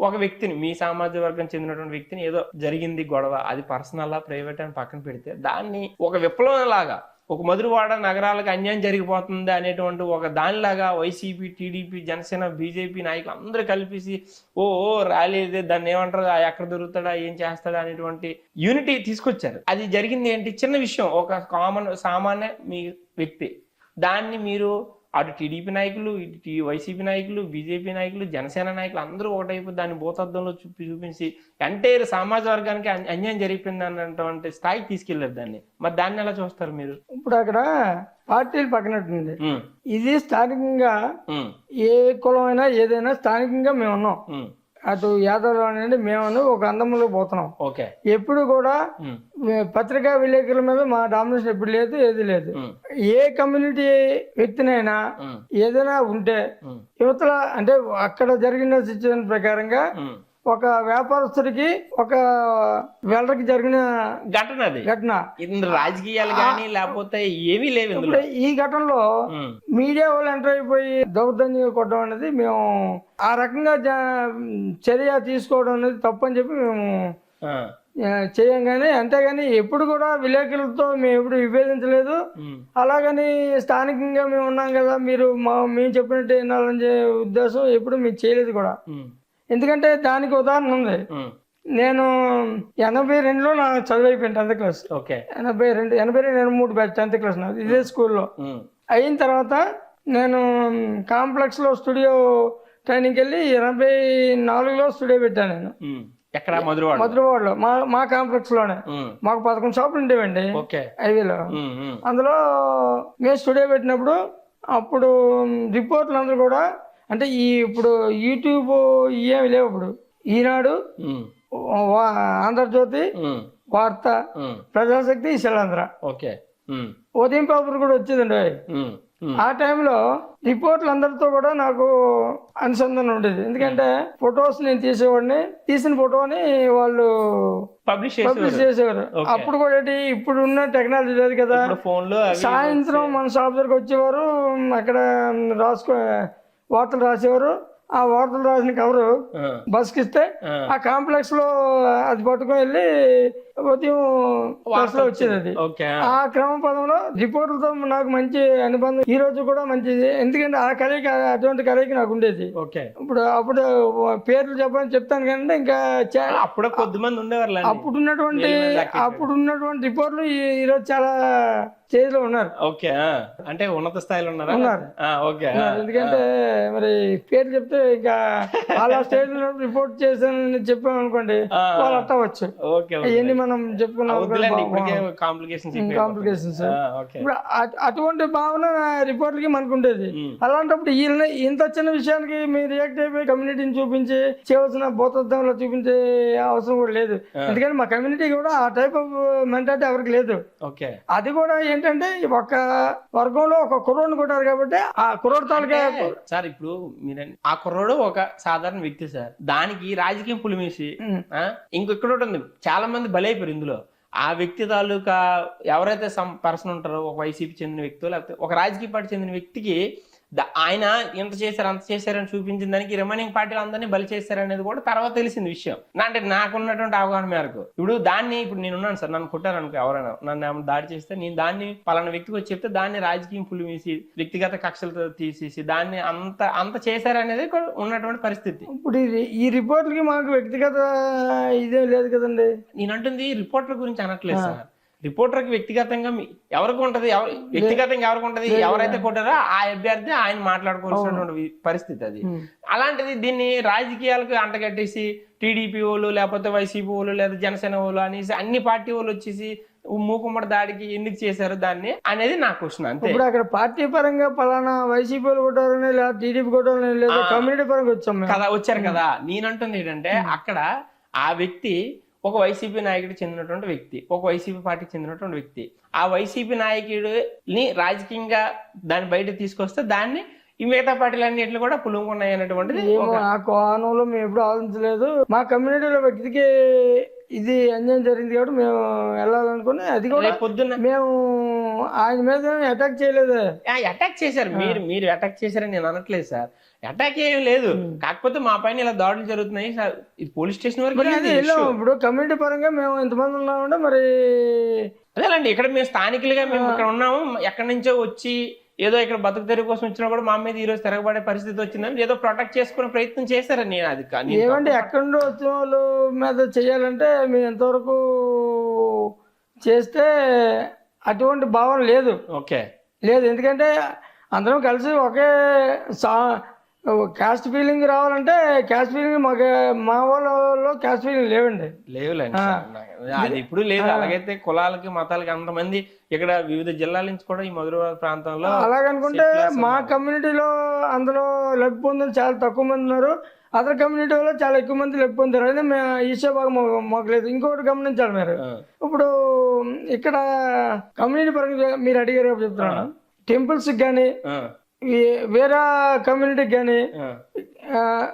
A: ఒక వ్యక్తిని, మీ సామాజిక వర్గం చెందినటువంటి వ్యక్తిని, ఏదో జరిగింది గొడవ, అది పర్సనల్ ప్రైవేట్ అని పక్కన పెడితే దాన్ని ఒక విప్లవం లాగా, ఒక మధురవాడ నగరాలకు అన్యాయం జరిగిపోతుంది అనేటువంటి ఒక దానిలాగా వైసీపీ, టీడీపీ, జనసేన, బీజేపీ నాయకులు అందరూ కలిపేసి ఓ ర్యాలీ, దాన్ని ఏమంటారు, ఎక్కడ దొరుకుతాడా, ఏం చేస్తాడా అనేటువంటి యూనిటీ తీసుకొచ్చారు. అది జరిగింది ఏంటి, చిన్న విషయం, ఒక సామాన్య మీ వ్యక్తి, దాన్ని మీరు అటు టీడీపీ నాయకులు, ఇటు వైసీపీ నాయకులు, బీజేపీ నాయకులు, జనసేన నాయకులు అందరూ ఒకటైపు దాన్ని భూతద్దంలో చూపించి ఎంటైర్ సమాజ వర్గానికి అన్యాయం జరిగిపోయింది అన్నటువంటి స్థాయికి తీసుకెళ్లారు దాన్ని. మరి దాన్ని ఎలా చూస్తారు మీరు?
B: ఇప్పుడు అక్కడ పార్టీలు పక్కనట్టుంది. ఇది స్థానికంగా ఏ కులమైనా ఏదైనా స్థానికంగా మేము ఉన్నాం. అటు యాదవ్ అనేది మేము ఒక అందములో పోతున్నాం. ఎప్పుడు కూడా పత్రికా విలేకరుల మీద మా డామినేషన్ ఎప్పుడు లేదు, ఏది లేదు. ఏ కమ్యూనిటీ వ్యక్తినైనా ఏదైనా ఉంటే యువతల అంటే అక్కడ జరిగిన సిచ్యువేషన్ ప్రకారంగా ఒక వ్యాపారస్తుడికి ఒక వెల్డర్కి జరిగిన ఘటన
A: రాజకీయాలు కానీ లేకపోతే ఏమీ లేవు.
B: ఇప్పుడు ఈ ఘటనలో మీడియా వాళ్ళు ఎంటర్ అయిపోయి దౌర్జన్యం కొట్టడం అనేది మేము ఆ రకంగా చర్య తీసుకోవడం అనేది తప్పని చెప్పి మేము చేయం. కానీ అంతేగాని ఎప్పుడు కూడా విలేకరులతో మేము ఎప్పుడు విభేదించలేదు. అలాగని స్థానికంగా మేము ఉన్నాం కదా, మీరు మేము చెప్పినట్టు వినాలని ఉద్దేశం ఎప్పుడు మేము చేయలేదు కూడా. ఎందుకంటే దానికి ఉదాహరణ ఉంది. నేను 82లో నా చదువు అయిపోయింది 10th class. 82, 83 batch 10th class నాది ఇదే స్కూల్లో. అయిన తర్వాత నేను కాంప్లెక్స్ లో స్టూడియో ట్రైనింగ్ వెళ్ళి 84లో స్టూడియో పెట్టాను నేను. మధురవాడలో మా కాంప్లెక్స్ లోనే. మాకు 11 షాపులు ఉండేవండి హైవేలో. అందులో మేము స్టూడియో పెట్టినప్పుడు అప్పుడు రిపోర్ట్లు అందరూ కూడా అంటే ఇప్పుడు యూట్యూబ్ ఏమి లేవు. ఇప్పుడు ఈనాడు, ఆంధ్రజ్యోతి, వార్త, ప్రజాశక్తి, శిలాంధ్ర, ఉదయం పేపర్ కూడా వచ్చేదండి. ఆ టైంలో రిపోర్ట్లు అందరితో కూడా నాకు అనుసంధానం ఉండేది. ఎందుకంటే ఫొటోస్ నేను తీసేవాడిని, తీసిన ఫోటోని వాళ్ళు పబ్లిష్ చేసేవారు. అప్పుడు కూడా ఇప్పుడు ఉన్న టెక్నాలజీ లేదు కదా. సాయంత్రం మన షాప్ దగ్గరకు వచ్చేవారు, అక్కడ వార్తలు రాసేవారు. ఆ వార్తలు రాసిన కవరు బస్కి ఇస్తే ఆ కాంప్లెక్స్ లో అది పట్టుకొని వెళ్ళి ఉదయం బస్ లో వచ్చేది. అది ఆ క్రమ పదంలో రిపోర్టులతో నాకు మంచి అనుబంధం ఈ రోజు కూడా మంచిది. ఎందుకంటే ఆ కలయిక, అటువంటి కలయిక నాకు ఉండేది. అప్పుడు పేర్లు చెప్పని చెప్తాను కానీ ఇంకా
A: అప్పుడు కొద్దిమంది ఉండేవారు.
B: అప్పుడు ఉన్నటువంటి రిపోర్ట్లు ఈ రోజు చాలా స్టేజ్ లో ఉన్నారు.
A: అంటే ఉన్నత స్థాయిలో ఉన్నారు.
B: ఎందుకంటే మరి పేర్లు చెప్తే ఇంకా వాళ్ళ స్టేజ్ లో రిపోర్ట్ చేశానని చెప్పాం అనుకోండి, వాళ్ళు అట్టవచ్చు. అవన్నీ మనం చెప్పుకున్నాం కాంప్లికేషన్స్. ఇప్పుడు అటువంటి భావన రిపోర్ట్లకి మనకు ఉండేది. అలాంటప్పుడు ఇంత చిన్న విషయానికి మీరు రియాక్ట్ అయిపోయి కమ్యూనిటీని చూపించి చేయవలసిన భూతత్వంలో చూపించే అవసరం కూడా లేదు. ఎందుకంటే మా కమ్యూనిటీ కూడా ఆ టైప్ ఆఫ్ మెంటాలిటీ ఎవరికి లేదు. అది కూడా ఏంటంటే ఒక వర్గంలో ఒక కుర్రోడ్ని కొట్టారు కాబట్టి ఆ కుర్రోడ్ తాలూకా
A: సార్, ఇప్పుడు మీరు ఆ కుర్రోడు ఒక సాధారణ వ్యక్తి సార్, దానికి రాజకీయం పులిమేసి ఇంకొక్కడ ఉంటుంది. చాలా మంది బలైపోయారు ఇందులో. ఆ వ్యక్తి తాలూకా ఎవరైతే పర్సన్ ఉంటారో, ఒక వైసీపీ చెందిన వ్యక్తి లేకపోతే ఒక రాజకీయ పార్టీ చెందిన వ్యక్తికి ఆయన ఎంత చేశారు అంత చేశారని చూపించిన దానికి రిమైనింగ్ పార్టీలు అందరినీ బలి చేశారనేది కూడా తర్వాత తెలిసింది విషయం. అంటే నాకున్నటువంటి అవగాహన మేరకు ఇప్పుడు నేనున్నాను సార్, నన్ను కొట్టారు అనుకో, ఎవరైనా నన్ను దాడి చేస్తే నేను దాన్ని పలానా వ్యక్తికి వచ్చి చెప్తే దాన్ని రాజకీయం పులిమేసి వ్యక్తిగత కక్షలతో తీసేసి దాన్ని అంత చేశారనేది ఉన్నటువంటి పరిస్థితి.
B: ఇప్పుడు ఈ రిపోర్ట్లకి మాకు వ్యక్తిగత ఇదే లేదు కదండి.
A: నేను అంటుంది రిపోర్ట్ల గురించి అనట్లేదు సార్. రిపోర్టర్కి వ్యక్తిగతంగా ఎవరికి ఉంటది, వ్యక్తిగతంగా ఎవరికి ఉంటది, ఎవరైతే కొట్టారో ఆ అభ్యర్థి ఆయన మాట్లాడుకోవాల్సినటువంటి పరిస్థితి అది. అలాంటిది దీన్ని రాజకీయాలకు అంటగట్టేసి టీడీపీ వాళ్ళు లేకపోతే వైసీపీ వాళ్ళు లేదా జనసేన వాళ్ళు అనేసి అన్ని పార్టీ వాళ్ళు వచ్చేసి మూకుమ్మడి దాడికి ఎందుకు చేశారు దాన్ని అనేది నా క్వశ్చన్. అంతే.
B: ఇప్పుడు అక్కడ పార్టీ పరంగా పలానా వైసీపీ వాళ్ళు కొట్టారని లేదా టీడీపీ కొట్టారని లేదా కమ్యూనిటీ పరంగా
A: వచ్చారు కదా. నేనంటుంది ఏంటంటే అక్కడ ఆ వ్యక్తి ఒక వైసీపీ నాయకుడికి చెందినటువంటి వ్యక్తి, ఒక వైసీపీ పార్టీకి చెందినటువంటి వ్యక్తి, ఆ వైసీపీ నాయకుడిని రాజకీయంగా దాన్ని బయట తీసుకొస్తే దాన్ని ఈ మిగతా పార్టీలన్నింటిలో కూడా పులుముకున్నాయి అనేటువంటిది
B: ఏమో ఆ కోణంలో మేము ఎప్పుడు ఆలోచించలేదు. మా కమ్యూనిటీలో వ్యక్తికి ఇది అన్యాయం జరిగింది కాబట్టి మేము వెళ్ళాలనుకుని, అది కూడా
A: పొద్దున్న
B: మేము ఆయన మీద అటాక్ చేయలేదు.
A: అటాక్ చేశారు, మీరు అటాక్ చేశారని నేను అనట్లేదు సార్, అటాక్ ఏం లేదు. కాకపోతే మా పైన ఇలా దాడులు జరుగుతున్నాయి సార్, ఇది పోలీస్ స్టేషన్ వరకు
B: వెళ్ళాము. ఇప్పుడు కమ్యూనిటీ పరంగా మేము ఎంతమంది ఉన్నామంటే మరి
A: అదేనండి, ఇక్కడ మేము స్థానికులుగా మేము ఇక్కడ ఉన్నాము, ఎక్కడి నుంచో వచ్చి ఏదో ఇక్కడ బతుకు తెరుగు కోసం వచ్చినా కూడా మా మీద ఈ రోజు తిరగబడే పరిస్థితి వచ్చిందని ఏదో ప్రొటెక్ట్ చేసుకునే ప్రయత్నం చేశారని నేను అది కానీ
B: ఏమంటే ఎక్కడి నుండి వచ్చిన వాళ్ళ మీద చేయాలంటే మేము ఎంతవరకు చేస్తే అటువంటి భావన లేదు.
A: ఓకే
B: లేదు, ఎందుకంటే అందరం కలిసి ఒకే క్యాస్ట్ ఫీలింగ్ రావాలంటే క్యాస్ట్ ఫీలింగ్ మా వాళ్ళలో క్యాస్ట్ ఫీలింగ్ లేవండి.
A: లేవులేండి, అది ఇప్పుడు లేదు. అలాగైతే కులాలకి మతాలకి అంతమంది ఇక్కడ వివిధ జిల్లాల నుంచి కూడా ఈ మధురవాడ ప్రాంతంలో
B: అలాగనుకుంటే మా కమ్యూనిటీలో అందులో లబ్ధి పొందిన చాలా తక్కువ మంది ఉన్నారు, అదర్ కమ్యూనిటీ వల్ల చాలా ఎక్కువ మంది లబ్ధి పొందారు. అయితే మేము ఈసే భాగం మాకు లేదు. ఇంకొకటి గమనించాలి మీరు, ఇప్పుడు ఇక్కడ కమ్యూనిటీ పరంగా మీరు అడిగారు కాబట్టి చెప్తున్నాను, టెంపుల్స్కి కానీ వేరే కమ్యూనిటీకి కానీ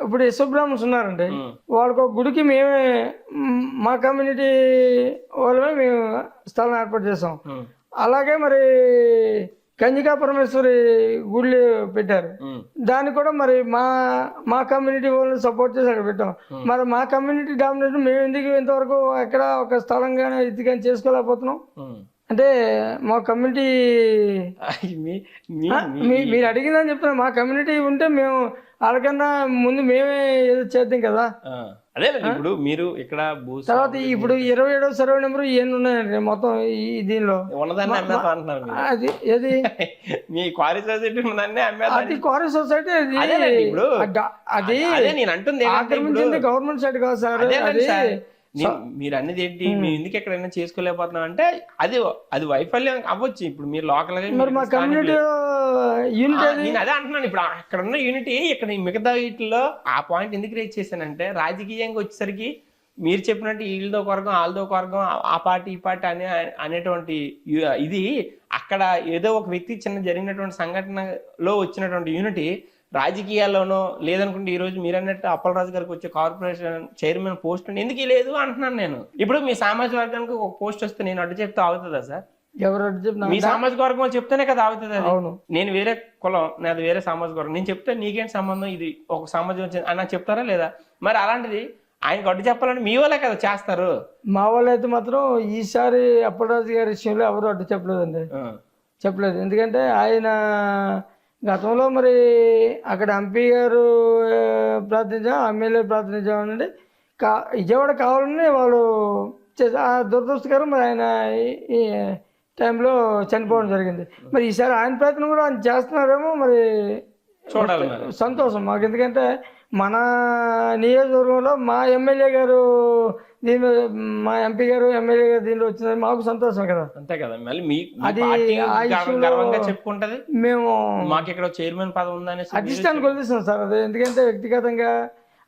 B: ఇప్పుడు యశోబ్రాహ్మణ్స్ ఉన్నారండి, వాళ్ళకు ఒక గుడికి మేమే మా కమ్యూనిటీ వాళ్ళమే మేము స్థలం ఏర్పాటు చేసాం. అలాగే మరి కన్యకా పరమేశ్వరి గుళ్ళు పెట్టారు, దాన్ని కూడా మరి మా కమ్యూనిటీ వాళ్ళని సపోర్ట్ చేసి అక్కడ పెట్టాం. మరి మా కమ్యూనిటీ డామినేషన్ మేము ఎందుకు ఇంతవరకు ఎక్కడ ఒక స్థలం కానీ ఇది కానీ చేసుకోలేకపోతున్నాం అంటే మా కమ్యూనిటీ మీరు అడిగిందని చెప్తున్నా. మా కమ్యూనిటీ ఉంటే మేము వాళ్ళకన్నా ముందు మేమే ఏదో చేద్దాం కదా.
A: అదే ఇప్పుడు మీరు ఇక్కడ
B: తర్వాత ఇప్పుడు 27వ సర్వే నెంబర్ ఇవన్నీ ఉన్నాయండి మొత్తం ఈ దీనిలో
A: ఉన్నదాన్ని అమ్మేస్తా అంటున్నారు.
B: అది ఏది
A: మీ క్వారీ సొసైటీ ఉన్నదాన్ని అమ్మేస్తా.
B: అది క్వారీ సొసైటీ అది
A: నేను అంటుంది
B: ఆక్రమించింది గవర్నమెంట్ సైడ్ కాదు సార్. అది
A: మీరు అన్నది ఏంటి, మేము ఎందుకు ఎక్కడైనా చేసుకోలేకపోతున్నాం అంటే అది వైఫల్యం అవ్వచ్చు. ఇప్పుడు మీరు లోకల్ గా
B: మా కమ్యూనిటీ యూనిటీ
A: నేను అదే అంటున్నాను. ఇప్పుడు అక్కడ ఉన్న యూనిటీ ఇక్కడ మిగతా వీటిలో ఆ పాయింట్ ఎందుకు రేజ్ చేశానంటే, రాజకీయంగా వచ్చేసరికి మీరు చెప్పినట్టు వీళ్ళతో వర్గం వాళ్ళతో వర్గం ఆ పార్టీ ఈ పార్టీ అనేటువంటి ఇది అక్కడ ఏదో ఒక వ్యక్తి చిన్న జరిగినటువంటి సంఘటనలో వచ్చినటువంటి యూనిటీ రాజకీయాల్లోనో లేదనుకుంటే ఈ రోజు మీరు అన్నట్టు అప్పలరాజు గారికి వచ్చే కార్పొరేషన్ చైర్మన్ పోస్ట్ ఎందుకు లేదు అంటున్నాను నేను. ఇప్పుడు మీ సామాజిక వర్గానికి ఒక పోస్ట్ వస్తే నేను అడ్డు చెప్తే ఆగుతుందా సార్?
B: ఎవరు అడ్డు చెప్తున్నా?
A: మీ సామాజిక వర్గం చెప్తేనే కదా ఆగుతుంది. అవును, నేను వేరే కులం, నాది వేరే సామాజిక వర్గం, నేను చెప్తే నీకేంటి సంబంధం, ఇది ఒక సమాజం వచ్చింది అని నాకు చెప్తారా లేదా? మరి అలాంటిది ఆయనకు అడ్డు చెప్పాలంటే మీ వాళ్ళే కదా చేస్తారు.
B: మా వాళ్ళు అయితే మాత్రం ఈసారి అప్పలరాజు గారి విషయంలో ఎవరు అడ్డు చెప్పలేదండి, చెప్పలేదు. ఎందుకంటే ఆయన గతంలో మరి అక్కడ ఎంపీ గారు ప్రార్థించాం, ఎమ్మెల్యే ప్రార్థించామనండి, విజయవాడ కావాలని వాళ్ళు ఆ దురదృష్టకరం మరి ఆయన ఈ టైంలో చనిపోవడం జరిగింది. మరి ఈసారి ఆయన ప్రయత్నం కూడా ఆయన చేస్తున్నారేమో మరి
A: చూడాలి.
B: సంతోషం మాకు, ఎందుకంటే మన నియోజకవర్గంలో మా ఎమ్మెల్యే గారు దీనిలో, మా ఎంపీ గారు ఎమ్మెల్యే గారు దీనిలో వచ్చింది మాకు సంతోషం కదా.
A: అంతే కదా, మళ్ళీ అది గర్వంగా చెప్పుకుంటది.
B: మేము
A: మాకు ఇక్కడ చైర్మన్ పదవి ఉందని
B: అధిష్టానికి వదిలేస్తాం సార్. అది ఎందుకంటే వ్యక్తిగతంగా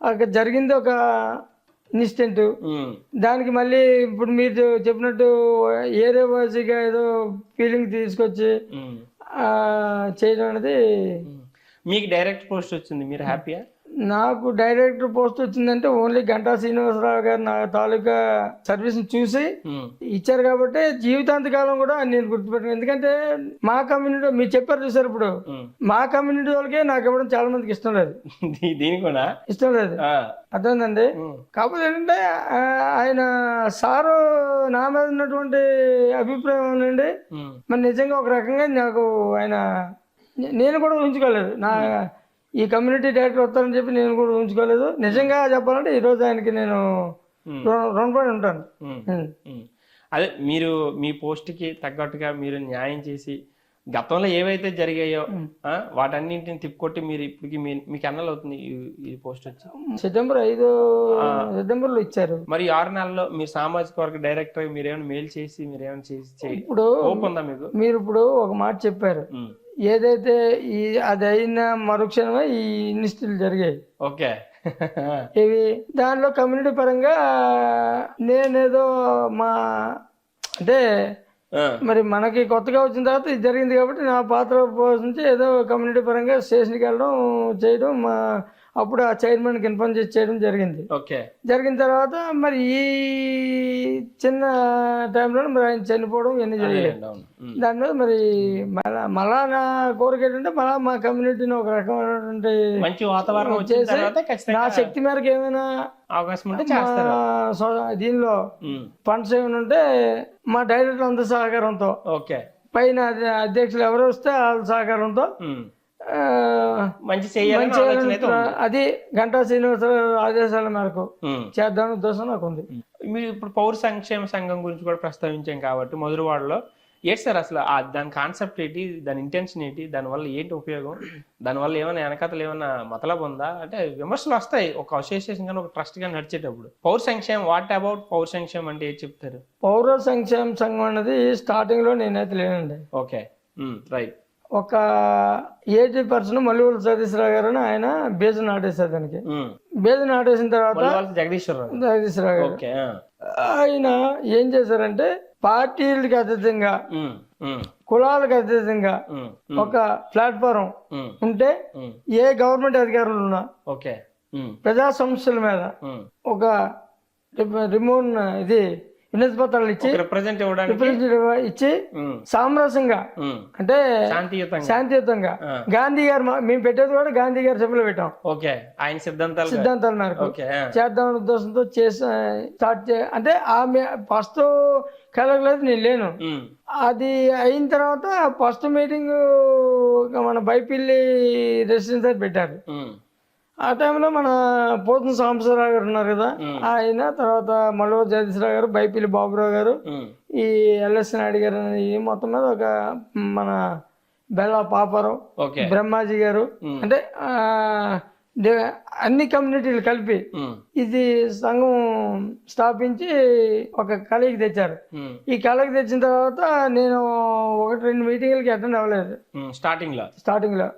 B: అక్కడ జరిగింది ఒక ఇన్సిడెంట్, దానికి మళ్ళీ ఇప్పుడు మీరు చెప్పినట్టు ఏరే వాసిగా ఏదో ఫీలింగ్ తీసుకొచ్చి చేయడం అనేది.
A: మీకు డైరెక్ట్ పోస్ట్ వచ్చింది, మీరు హ్యాపీయా?
B: నాకు డైరెక్టర్ పోస్ట్ వచ్చిందంటే ఓన్లీ గంటా శ్రీనివాసరావు గారు నా తాలూకా సర్వీస్ చూసి ఇచ్చారు కాబట్టి జీవితాంతకాలం కూడా నేను గుర్తుపెట్టాను. ఎందుకంటే మా కమ్యూనిటీ మీరు చెప్పారు చూసారు, ఇప్పుడు మా కమ్యూనిటీ వాళ్ళకే నాకు ఇవ్వడం చాలా మందికి ఇష్టం లేదు,
A: దీనికి కూడా ఇష్టం లేదు,
B: అర్థమైందండి. కాకపోతే ఏంటంటే ఆయన సారు నా మీద ఉన్నటువంటి అభిప్రాయం ఏంటండి, మరి నిజంగా ఒక రకంగా నాకు ఆయన నేను కూడా ఊహించుకోలేదు నా ఈ కమ్యూనిటీ డైరెక్టర్ వస్తారని చెప్పి నేను కూడా ఊహించుకోలేదు. నిజంగా చెప్పాలంటే ఈరోజు ఆయనకి నేను రుణపడి ఉంటాను.
A: అదే మీరు మీ పోస్ట్కి తగ్గట్టుగా మీరు న్యాయం చేసి గతంలో ఏవైతే జరిగాయో వాటన్నింటిని తిప్పుకొట్టి మీరు ఇప్పటికి మీకు ఎన్నాళ్ళు అవుతుంది ఈ పోస్ట్ వచ్చి?
B: సెప్టెంబర్ 5 ఇచ్చారు. మరి
A: 6 నెలల్లో మీరు సామాజిక వర్గ డైరెక్టర్ మీరేమైనా మేలు చేసి మీరేమైనా చేసి
B: ఇప్పుడు
A: ఉందా మీకు?
B: మీరు ఇప్పుడు ఒక మాట చెప్పారు, ఏదైతే అది అయిన మరుక్షణమే ఈ ఇన్సిడెంట్లు జరిగాయి.
A: ఓకే,
B: ఇవి దానిలో కమ్యూనిటీ పరంగా నేనేదో అంటే మరి మనకి కొత్తగా వచ్చిన తర్వాత ఇది జరిగింది కాబట్టి నా పాత్ర పోషించి ఏదో కమ్యూనిటీ పరంగా స్టేషన్కి వెళ్ళడం చేయడం అప్పుడు ఆ చైర్మన్కి ఇన్ఫార్మ్ చేసి చేయడం జరిగింది. జరిగిన తర్వాత మరి ఈ చిన్న టైంలో మరి ఆయన చనిపోవడం ఇవన్నీ జరిగాయి. దాని మీద మరి మళ్ళా నా కోరిక ఏంటంటే మళ్ళా మా కమ్యూనిటీని ఒక రకమైనటువంటి
A: మంచి వాతావరణం చేసి
B: నా శక్తి మేరకు ఏమైనా
A: అవకాశం ఉంటే
B: దీనిలో ఫండ్స్ ఏమైనా ఉంటే మా డైరెక్టర్ అంత సహకారంతో పైన అధ్యక్షులు ఎవరు వస్తే వాళ్ళ సహకారంతో
A: మంచి
B: అది గంటా శ్రీనివాసరావు ఆదేశాల మేరకు చేద్దామని ఉద్దేశం నాకు ఉంది.
A: మీరు ఇప్పుడు పౌర సంక్షేమ సంఘం గురించి కూడా ప్రస్తావించాం కాబట్టి మధురవాడలో ఏంటి సార్ అసలు దాని కాన్సెప్ట్ ఏంటి, దాని ఇంటెన్షన్ ఏంటి, దానివల్ల ఏంటి ఉపయోగం, దానివల్ల ఏమైనా వెనకతలు ఏమైనా మతలబ్ ఉందా అంటే విమర్శలు వస్తాయి ఒక అసోసియేషన్ కానీ ఒక ట్రస్ట్ కానీ నడిచేటప్పుడు. పౌర సంక్షేమం, వాట్ అబౌట్ పౌర సంక్షేమం అంటే ఏం చెప్తారు?
B: పౌర సంక్షేమ సంఘం అనేది స్టార్టింగ్ లో నేనైతే లేనండి.
A: రైట్.
B: ఒక 80% మల్లెపల్లి సతీశ్వరరావు గారు ఆయన బేజు నాటేశారు. దానికి బేజు నాటేసిన తర్వాత జగదీశ్వరరావు గారు ఆయన ఏం చేశారంటే పార్టీలకు అతీతంగా కులాలకు అతీతంగా ఒక ప్లాట్ఫారం ఉంటే ఏ గవర్నమెంట్ అధికారులు ఉన్నా ప్రజా సమస్యల మీద ఒక రిమోట్ ఇది వినతి పత్రాలు ఇచ్చి రిప్రజెంటేటివ్ ఇచ్చి సామరస్యంగా అంటే శాంతియుతంగా గాంధీ గారు మేము పెట్టేది కూడా గాంధీ గారి సభలో పెట్టాం.
A: ఆయన సిద్ధాంతాల
B: మేరకు చేద్దామనే ఉద్దేశంతో స్టార్ట్ అంటే ఆమె ఫస్ట్ కలగలేదు, నేను లేను. అది అయిన తర్వాత ఫస్ట్ మీటింగ్ మన బైపిల్లి రెసిడెన్సీ పెట్టారు. ఆ టైంలో మన పోతున్న సాంబశివరావు గారు ఉన్నారు కదా, ఆయన తర్వాత మల్లవ జగదీశ్వరరావు గారు, బైపిల్లి బాబురావు గారు, ఈ ఎల్ఎస్ నాయుడు గారు, ఈ మొత్తం మీద ఒక మన బెల్లా పాపారావు, బ్రహ్మాజీ గారు, అంటే అన్ని కమ్యూనిటీలు కలిపి ఇది సంఘం స్థాపించి ఒక కళకి తెచ్చారు. ఈ కళకి తెచ్చిన తర్వాత నేను 1-2 మీటింగ్లకి అటెండ్ అవ్వలేదు స్టార్టింగ్ లో.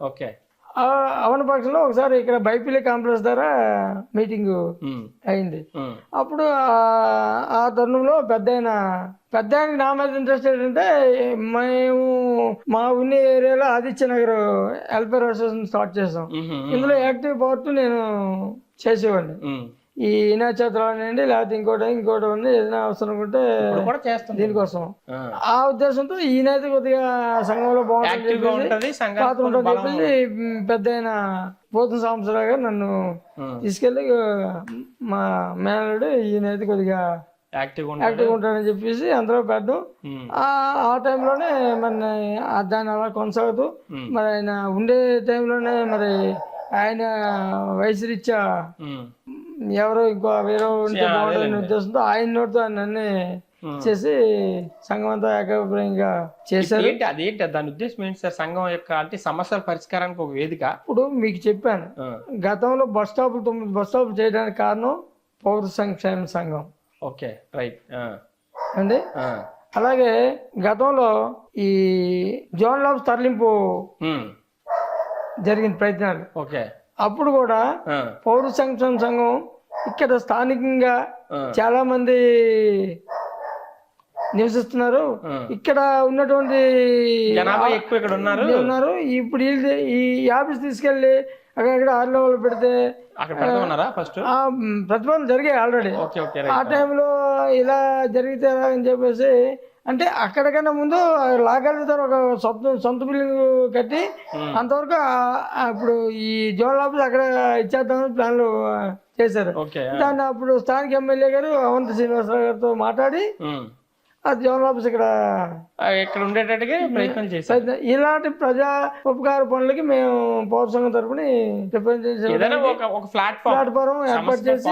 B: అవన పక్షంలో ఒకసారి ఇక్కడ బైపిల్లి కాంప్లెక్స్ ద్వారా మీటింగ్ అయింది. అప్పుడు ఆ తరుణంలో పెద్దాయనకి నా మీద ఇంట్రెస్ట్ ఏంటంటే మేము మా ఉన్న ఏరియాలో Aditya Nagar welfare association start చేసాం. ఇందులో యాక్టివ్ పార్ట్ నేను చేసేవాడిని. ఈ ఇనాచేతనండి లేకపోతే ఇంకోటి ఉంది, ఏదైనా అవసరం ఉంటే దీనికోసం ఆ ఉద్దేశంతో ఈయనైతే కొద్దిగా సంఘంలో బాగుంటుంది పాత్ర ఉంటుందని చెప్పేసి పెద్ద ఆయన పోతున్న సాంబశివరావు గారు నన్ను తీసుకెళ్ళి మా మేనల్లుడు ఈయనైతే కొద్దిగా యాక్టివ్ ఉంటాడని చెప్పేసి అందరూ పెట్టడం. ఆ టైంలోనే మరి దాన్ని అలా కొనసాగుతూ మరి ఆయన ఉండే టైంలోనే మరి ఆయన వయసు రీత్యా ఎవరో ఇంకో వేరే ఉంటే బాగుంటుందనే ఉద్దేశంతో ఆయన నోటితో నన్ను చేసి సంఘం అంతా ఏకాభిప్రాయంగా చేశారు.
A: అదేంటి దాని ఉద్దేశం ఏంటి సార్? సంఘం యొక్క అంటే సమస్యల పరిష్కారానికి ఒక వేదిక.
B: ఇప్పుడు మీకు చెప్పాను, గతంలో 9 బస్ స్టాపులు చేయడానికి కారణం పౌర సంక్షేమ సంఘం.
A: రైట్
B: అండి. అలాగే గతంలో ఈ జోన్ లాబ్స్ తరలింపు జరిగిన ప్రయత్నాలు, అప్పుడు కూడా పౌర సంక్షేమ సంఘం ఇక్కడ స్థానికంగా చాలా మంది నివసిస్తున్నారు. ఇక్కడ ఉన్నటువంటి ఉన్నారు. ఇప్పుడు ఈ ఆఫీస్ తీసుకెళ్లి అక్కడ 6 లెవెల్ పెడితే ప్రతిపాదన జరిగాయి ఆల్రెడీ. ఆ టైంలో ఇలా జరిగితే ఎలా అని చెప్పేసి అంటే అక్కడికన్నా ముందు లాగలుగుతారు ఒక సొంత బిల్డింగ్ కట్టి అంతవరకు ఇప్పుడు ఈ జోనల్ ఆఫీస్ అక్కడ ఇచ్చేద్దామని ప్లాన్లు చేశారు. దాన్ని అప్పుడు స్థానిక ఎమ్మెల్యే గారు అవంతి శ్రీనివాసరావు గారితో మాట్లాడి ఆ జోనల్ ఆఫీస్ ఇక్కడ
A: ఉండేటట్టుగా ప్రయత్నం చేశారు.
B: ఇలాంటి ప్రజా ఉపకార పనులకి మేము పౌర సంఘం తరపున ప్లాట్ఫారం ఏర్పాటు చేసి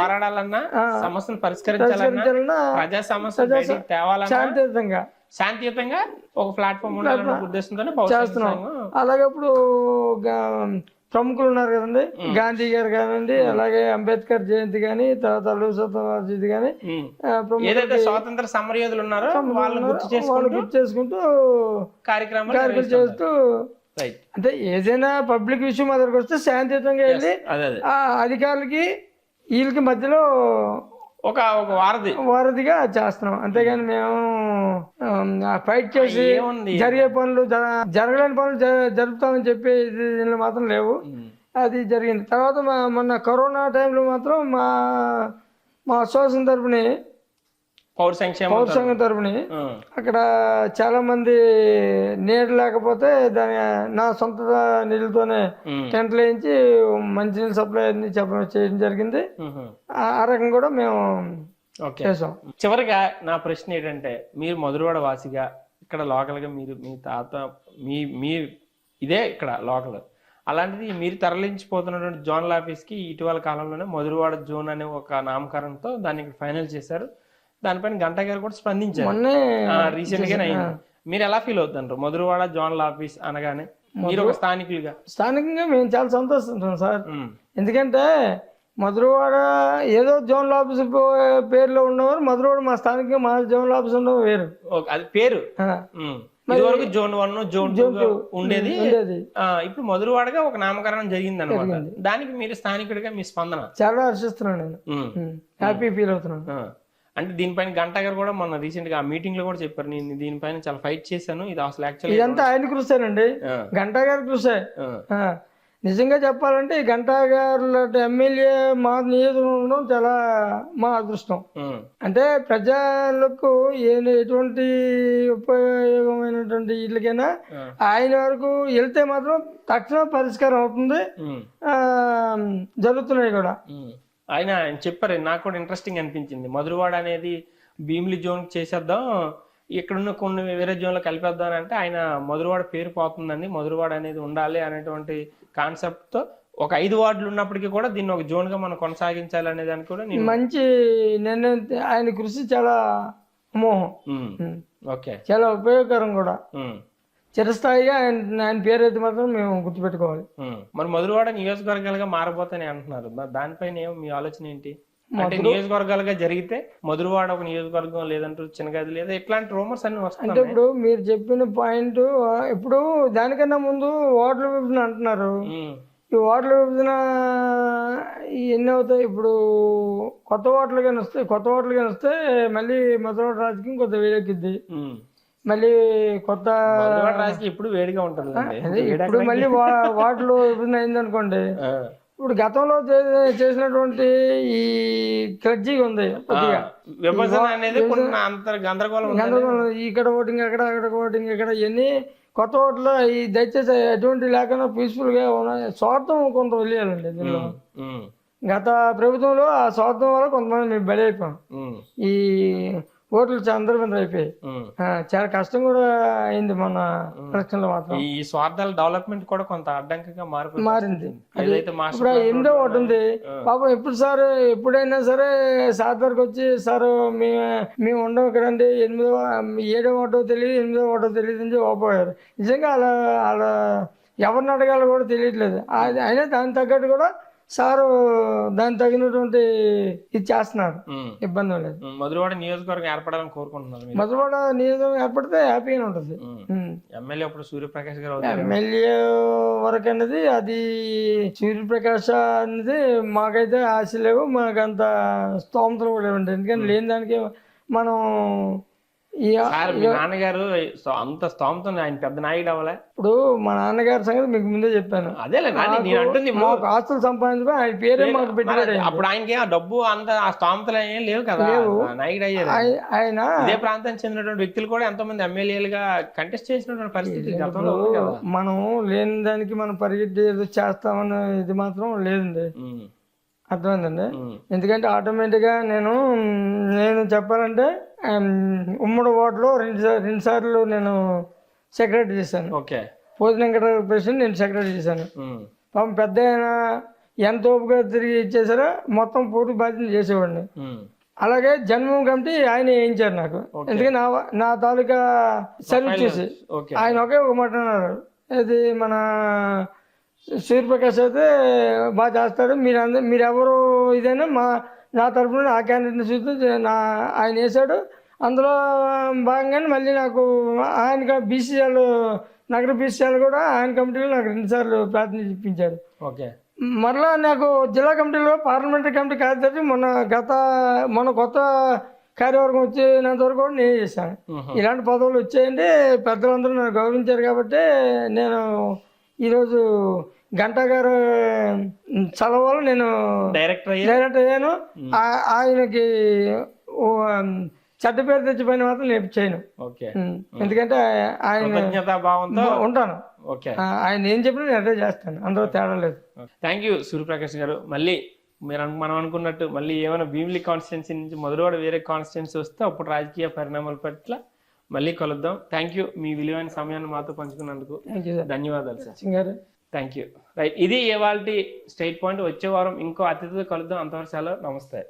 A: శాంతియుతంగా ఒక ప్లాట్ఫామ్
B: చేస్తున్నాం. అలాగే ఇప్పుడు ప్రముఖులు ఉన్నారు కదండి, గాంధీ గారు కానివ్వండి, అలాగే అంబేద్కర్ జయంతి కానీ, తర్వాత అల్లూరి కానీ,
A: స్వాతంత్ర సమరయోధులు ఉన్నారో వాళ్ళు
B: గుర్తు చేసుకుంటూ కార్యక్రమాలు చేస్తూ అంటే ఏదైనా పబ్లిక్ విషయం దగ్గరకు వస్తే శాంతియుతంగా వెళ్ళి ఆ అధికారులకి వీళ్ళకి మధ్యలో
A: ఒక
B: వారధిగా చేస్తున్నాం. అంతేగాని మేము ఫైట్ చేసి
A: ఏముంది
B: జరిగే పనులు జరగలేని పనులు జరుపుతామని చెప్పి దీనిలో మాత్రం లేవు. అది జరిగింది. తర్వాత మొన్న కరోనా టైంలో మాత్రం మా అసోసియేషన్ తరపుని పౌర సంఘం తరపుని అక్కడ చాలా మంది నీళ్ళు లేకపోతే నా సొంత నీళ్ళతోనే టెంట్లు వేయించి మంచినీళ్ళు సప్లై అన్ని చేయడం జరిగింది. ఆ రకం కూడా మేము చేసాం.
A: చివరిగా నా ప్రశ్న ఏంటంటే, మీరు మధురవాడ వాసిగా ఇక్కడ లోకల్ గా మీరు మీ తాత మీ ఇదే ఇక్కడ లోకల్, అలాంటిది మీరు తరలించిపోతున్నటువంటి జోనల్ ఆఫీస్ కి ఇటీవల కాలంలోనే మధురవాడ జోన్ అనే ఒక నామకరణంతో దాన్ని ఫైనల్ చేశారు. దానిపైన గంటా గారు కూడా స్పందించారు రీసెంట్ గానే అయింది. మీరు ఎలా ఫీల్ అవుతుంటారు మధురవాడ జోనల్ ఆఫీస్ అనగానే? మీరు ఒక
B: స్థానికంగా మేము చాలా సంతోషిస్తాం సార్. ఎందుకంటే మధురవాడ ఏదో జోనల్ ఆఫీస్ పేరులో ఉన్నవారు మధురవాడ మా స్థానికంగా మా జోనల్ ఆఫీస్ ఉండవు వేరు.
A: అది పేరు ఇదివరకు జోన్ 1 జోన్ 2 ఉండేది. ఇప్పుడు మధురవాడగా ఒక నామకరణం జరిగింది అనమాట. దానికి మీరు స్థానికుడిగా మీ స్పందన?
B: చాలా హర్షిస్తున్నాను, నేను హ్యాపీ ఫీల్ అవుతున్నాను.
A: అంటే దీనిపైన గంటా గారు కూడా మొన్న రీసెంట్ గా ఆ మీటింగ్ లో కూడా చెప్పారు, నేను దీనిపైన చాలా ఫైట్ చేశాను, ఇది అసలు యాక్చువల్లీ
B: ఇదంతా ఆయన కృషేనండి, గంటా గారి కృషే. నిజంగా చెప్పాలంటే ఈ గంటా గారు ఎమ్మెల్యే మా నియోజకవర్గంలో ఉండడం చాలా మా అదృష్టం. అంటే ప్రజలకు ఎటువంటి ఉపయోగమైనటువంటి వీళ్ళకైనా ఆయన వరకు వెళ్తే మాత్రం తక్షణ పరిష్కారం అవుతుంది, జరుగుతున్నాయి కూడా.
A: ఆయన చెప్పారు, నాకు కూడా ఇంట్రెస్టింగ్ అనిపించింది. మధురవాడ అనేది భీమిలి జోన్ చేసేద్దాం, ఇక్కడున్న కొన్ని వేరే జోన్లో కలిపేద్దాం అని అంటే ఆయన మధురవాడ పేరు పోతుందండి, మధురవాడ అనేది ఉండాలి అనేటువంటి కాన్సెప్ట్తో ఒక 5 వార్డులు ఉన్నప్పటికీ కూడా దీన్ని ఒక జోన్గా మనం కొనసాగించాలి అనే దానికి కూడా
B: మంచి నిర్ణయం. ఆయన కృషి చాలా అమోహం,
A: ఓకే,
B: చాలా ఉపయోగకరం కూడా. చిరస్థాయిగా ఆయన పేరు అయితే మాత్రం మేము గుర్తుపెట్టుకోవాలి.
A: మరి మధురవాడ నియోజకవర్గాలుగా మారబోతాయని అంటున్నారు, దానిపైన మీ ఆలోచన ఏంటి? అంటే నియోజకవర్గాలుగా జరిగితే మధురవాడ ఒక నియోజకవర్గం లేదంటూ చిన్నగది లేదా ఇట్లాంటి రూమర్స్ అన్ని వస్తాయి.
B: అంటే ఇప్పుడు మీరు చెప్పిన పాయింట్, ఇప్పుడు దానికన్నా ముందు వార్డుల విభజన అంటున్నారు. ఈ వార్డుల విభజన ఎన్ని అవుతాయి? ఇప్పుడు కొత్త వార్డులు వస్తే మళ్ళీ మధురవాడ రాజకీయం కొత్త వేడెక్కిద్ది. మళ్ళీ కొత్త
A: రాజకీయం ఇప్పుడు వేడిగా ఉంటుంది.
B: ఇప్పుడు మళ్ళీ వార్డులు విభజన అయిందనుకోండి, ఇప్పుడు గతంలో చేసినటువంటి ఈ క్లర్జీగా ఉంది కొద్దిగా
A: గందరగోళం,
B: ఇక్కడ ఓటింగ్ అక్కడ ఓటింగ్ ఇక్కడ, ఇవన్నీ కొత్త ఓట్లు ఈ దయచేసి ఎటువంటి లేకుండా పీస్ఫుల్ గా ఉన్నాయి. స్వార్థం కొంత వదిలేయాలండి దీనిలో. గత ప్రభుత్వంలో ఆ స్వార్థం వల్ల కొంతమంది మేము బలైపోయాం. ఈ ఓట్లు చంద్రబంధ అయిపోయి చాలా కష్టం కూడా అయింది మన ఎలక్షన్ లో. మాత్రం
A: ఈ స్వార్థాల డెవలప్మెంట్ కూడా కొంత అడ్డంకిగా
B: మారింది. ఇప్పుడు 8వ ఓటు ఉంది పాపం. ఎప్పుడైనా సరే సార్ దగ్గరకు వచ్చి, సార్ మేము ఉండవు ఇక్కడండి, 7వ ఓటో తెలియదు 8వ ఓటో తెలియదు అని ఓపోయారు. నిజంగా అలా ఎవరిని అడగాలో కూడా తెలియట్లేదు. అయినా దానికి తగ్గట్టు కూడా సారు దానికి తగినటువంటి ఇది చేస్తున్నారు, ఇబ్బంది లేదు.
A: మధురవాడ నియోజకవర్గం ఏర్పడాలని కోరుకుంటున్నారు.
B: మధురవాడ నియోజకవర్గం ఏర్పడితే హ్యాపీగా ఉంటుంది.
A: ఎమ్మెల్యే అప్పుడు సూర్యప్రకాష్ గారు
B: ఎమ్మెల్యే వరకు అనేది, అది సూర్యప్రకాష్ అనేది మాకైతే ఆశ లేవు, మాకంత స్తోమతలు కూడా లేవండి. ఎందుకంటే లేని దానికి మనం
A: నాన్నగారు అంత స్తోమత, ఆయన పెద్ద నాయుడు అవ్వలే.
B: ఇప్పుడు మా నాన్నగారి సంగతి మీకు ముందే చెప్పాను.
A: అదేలే
B: మాకు ఆస్తులు సంపాదించుకో ఆయన పేరే మాకు పెట్టాడు.
A: అప్పుడు ఆయనకి ఆ డబ్బు అంత ఆ స్తోమతలు ఏం లేవు కదా, నాయుడు అయ్యారు.
B: ఆయన
A: ఇదే ప్రాంతానికి చెందినటువంటి వ్యక్తులు కూడా ఎంతో మంది ఎమ్మెల్యేలుగా కంటెస్ట్ చేసినటువంటి పరిస్థితి.
B: మనం లేని దానికి మనం పరిగెత్తి ఏదో చేస్తామన్న ఇది మాత్రం లేదండి, అర్థమైందండి. ఎందుకంటే ఆటోమేటిక్గా నేను చెప్పాలంటే ఉమ్మడి వార్డులో రెండు సార్లు నేను సెక్రటరీ చేశాను. పోతిన వెంకటరావు ప్రెసిడెంట్, నేను సెక్రటరీ చేశాను. పాపం పెద్ద ఆయన ఎంత ఓపుగా తిరిగి ఇచ్చేసారో మొత్తం పూర్తి బాధ్యత చేసేవాడిని. అలాగే జన్మభూమి కమిటీ ఆయన వేయించారు నాకు, ఎందుకంటే నా తాలూకా సర్వీస్ చేసి ఆయన ఒక మాట అన్నారు, అది మన సూర్యప్రకాష్ అయితే బాగా చేస్తాడు, మీరు ఎవరు ఇదైనా నా తరఫున ఆ క్యాండిడేట్ని చూస్తూ ఆయన వేశాడు. అందులో భాగంగానే మళ్ళీ నాకు ఆయన బీసీఆర్ నగర బీసీఆర్ కూడా ఆయన కమిటీలో నాకు 2 సార్లు ప్రాతినిధ్యం ఇప్పించాడు. మరలా నాకు జిల్లా కమిటీలో పార్లమెంటరీ కమిటీ కార్యదర్శి మొన్న కొత్త కార్యవర్గం వచ్చినంత వరకు కూడా నేను చేశాను. ఇలాంటి పదవులు వచ్చాయండి, పెద్దలందరూ నన్ను గౌరవించారు కాబట్టి నేను ఈరోజు గంటా గారు చలవ వల్ల నేను
A: డైరెక్టర్
B: అయ్యాను. ఆయనకి చెడ్డ పేరు తెచ్చిపోయిన మాత్రం నేను చేయను. ఎందుకంటే ఆయన ఉంటాను, ఆయన ఏం చెప్పినా నేను అదే చేస్తాను, అందులో తేడా లేదు.
A: థ్యాంక్ యూ సూర్యప్రకాష్ గారు. మళ్ళీ మనం అనుకున్నట్టు మళ్ళీ ఏమైనా భీమిలి కాన్స్టిట్యున్సీ నుంచి మధురవాడ వేరే కాన్స్టిట్యున్సీ వస్తే అప్పుడు రాజకీయ పరిణామాల పట్ల మళ్ళీ కలుద్దాం. థ్యాంక్ యూ, మీ విలువైన సమయాన్ని మాతో పంచుకున్నందుకు ధన్యవాదాలు సార్. Thank you. రైట్, ఇది ఇవాల్టి స్ట్రైట్ పాయింట్. వచ్చే వారం ఇంకో అతిథితో కలుద్దాం. అంతవరకు సెలవు, నమస్తే.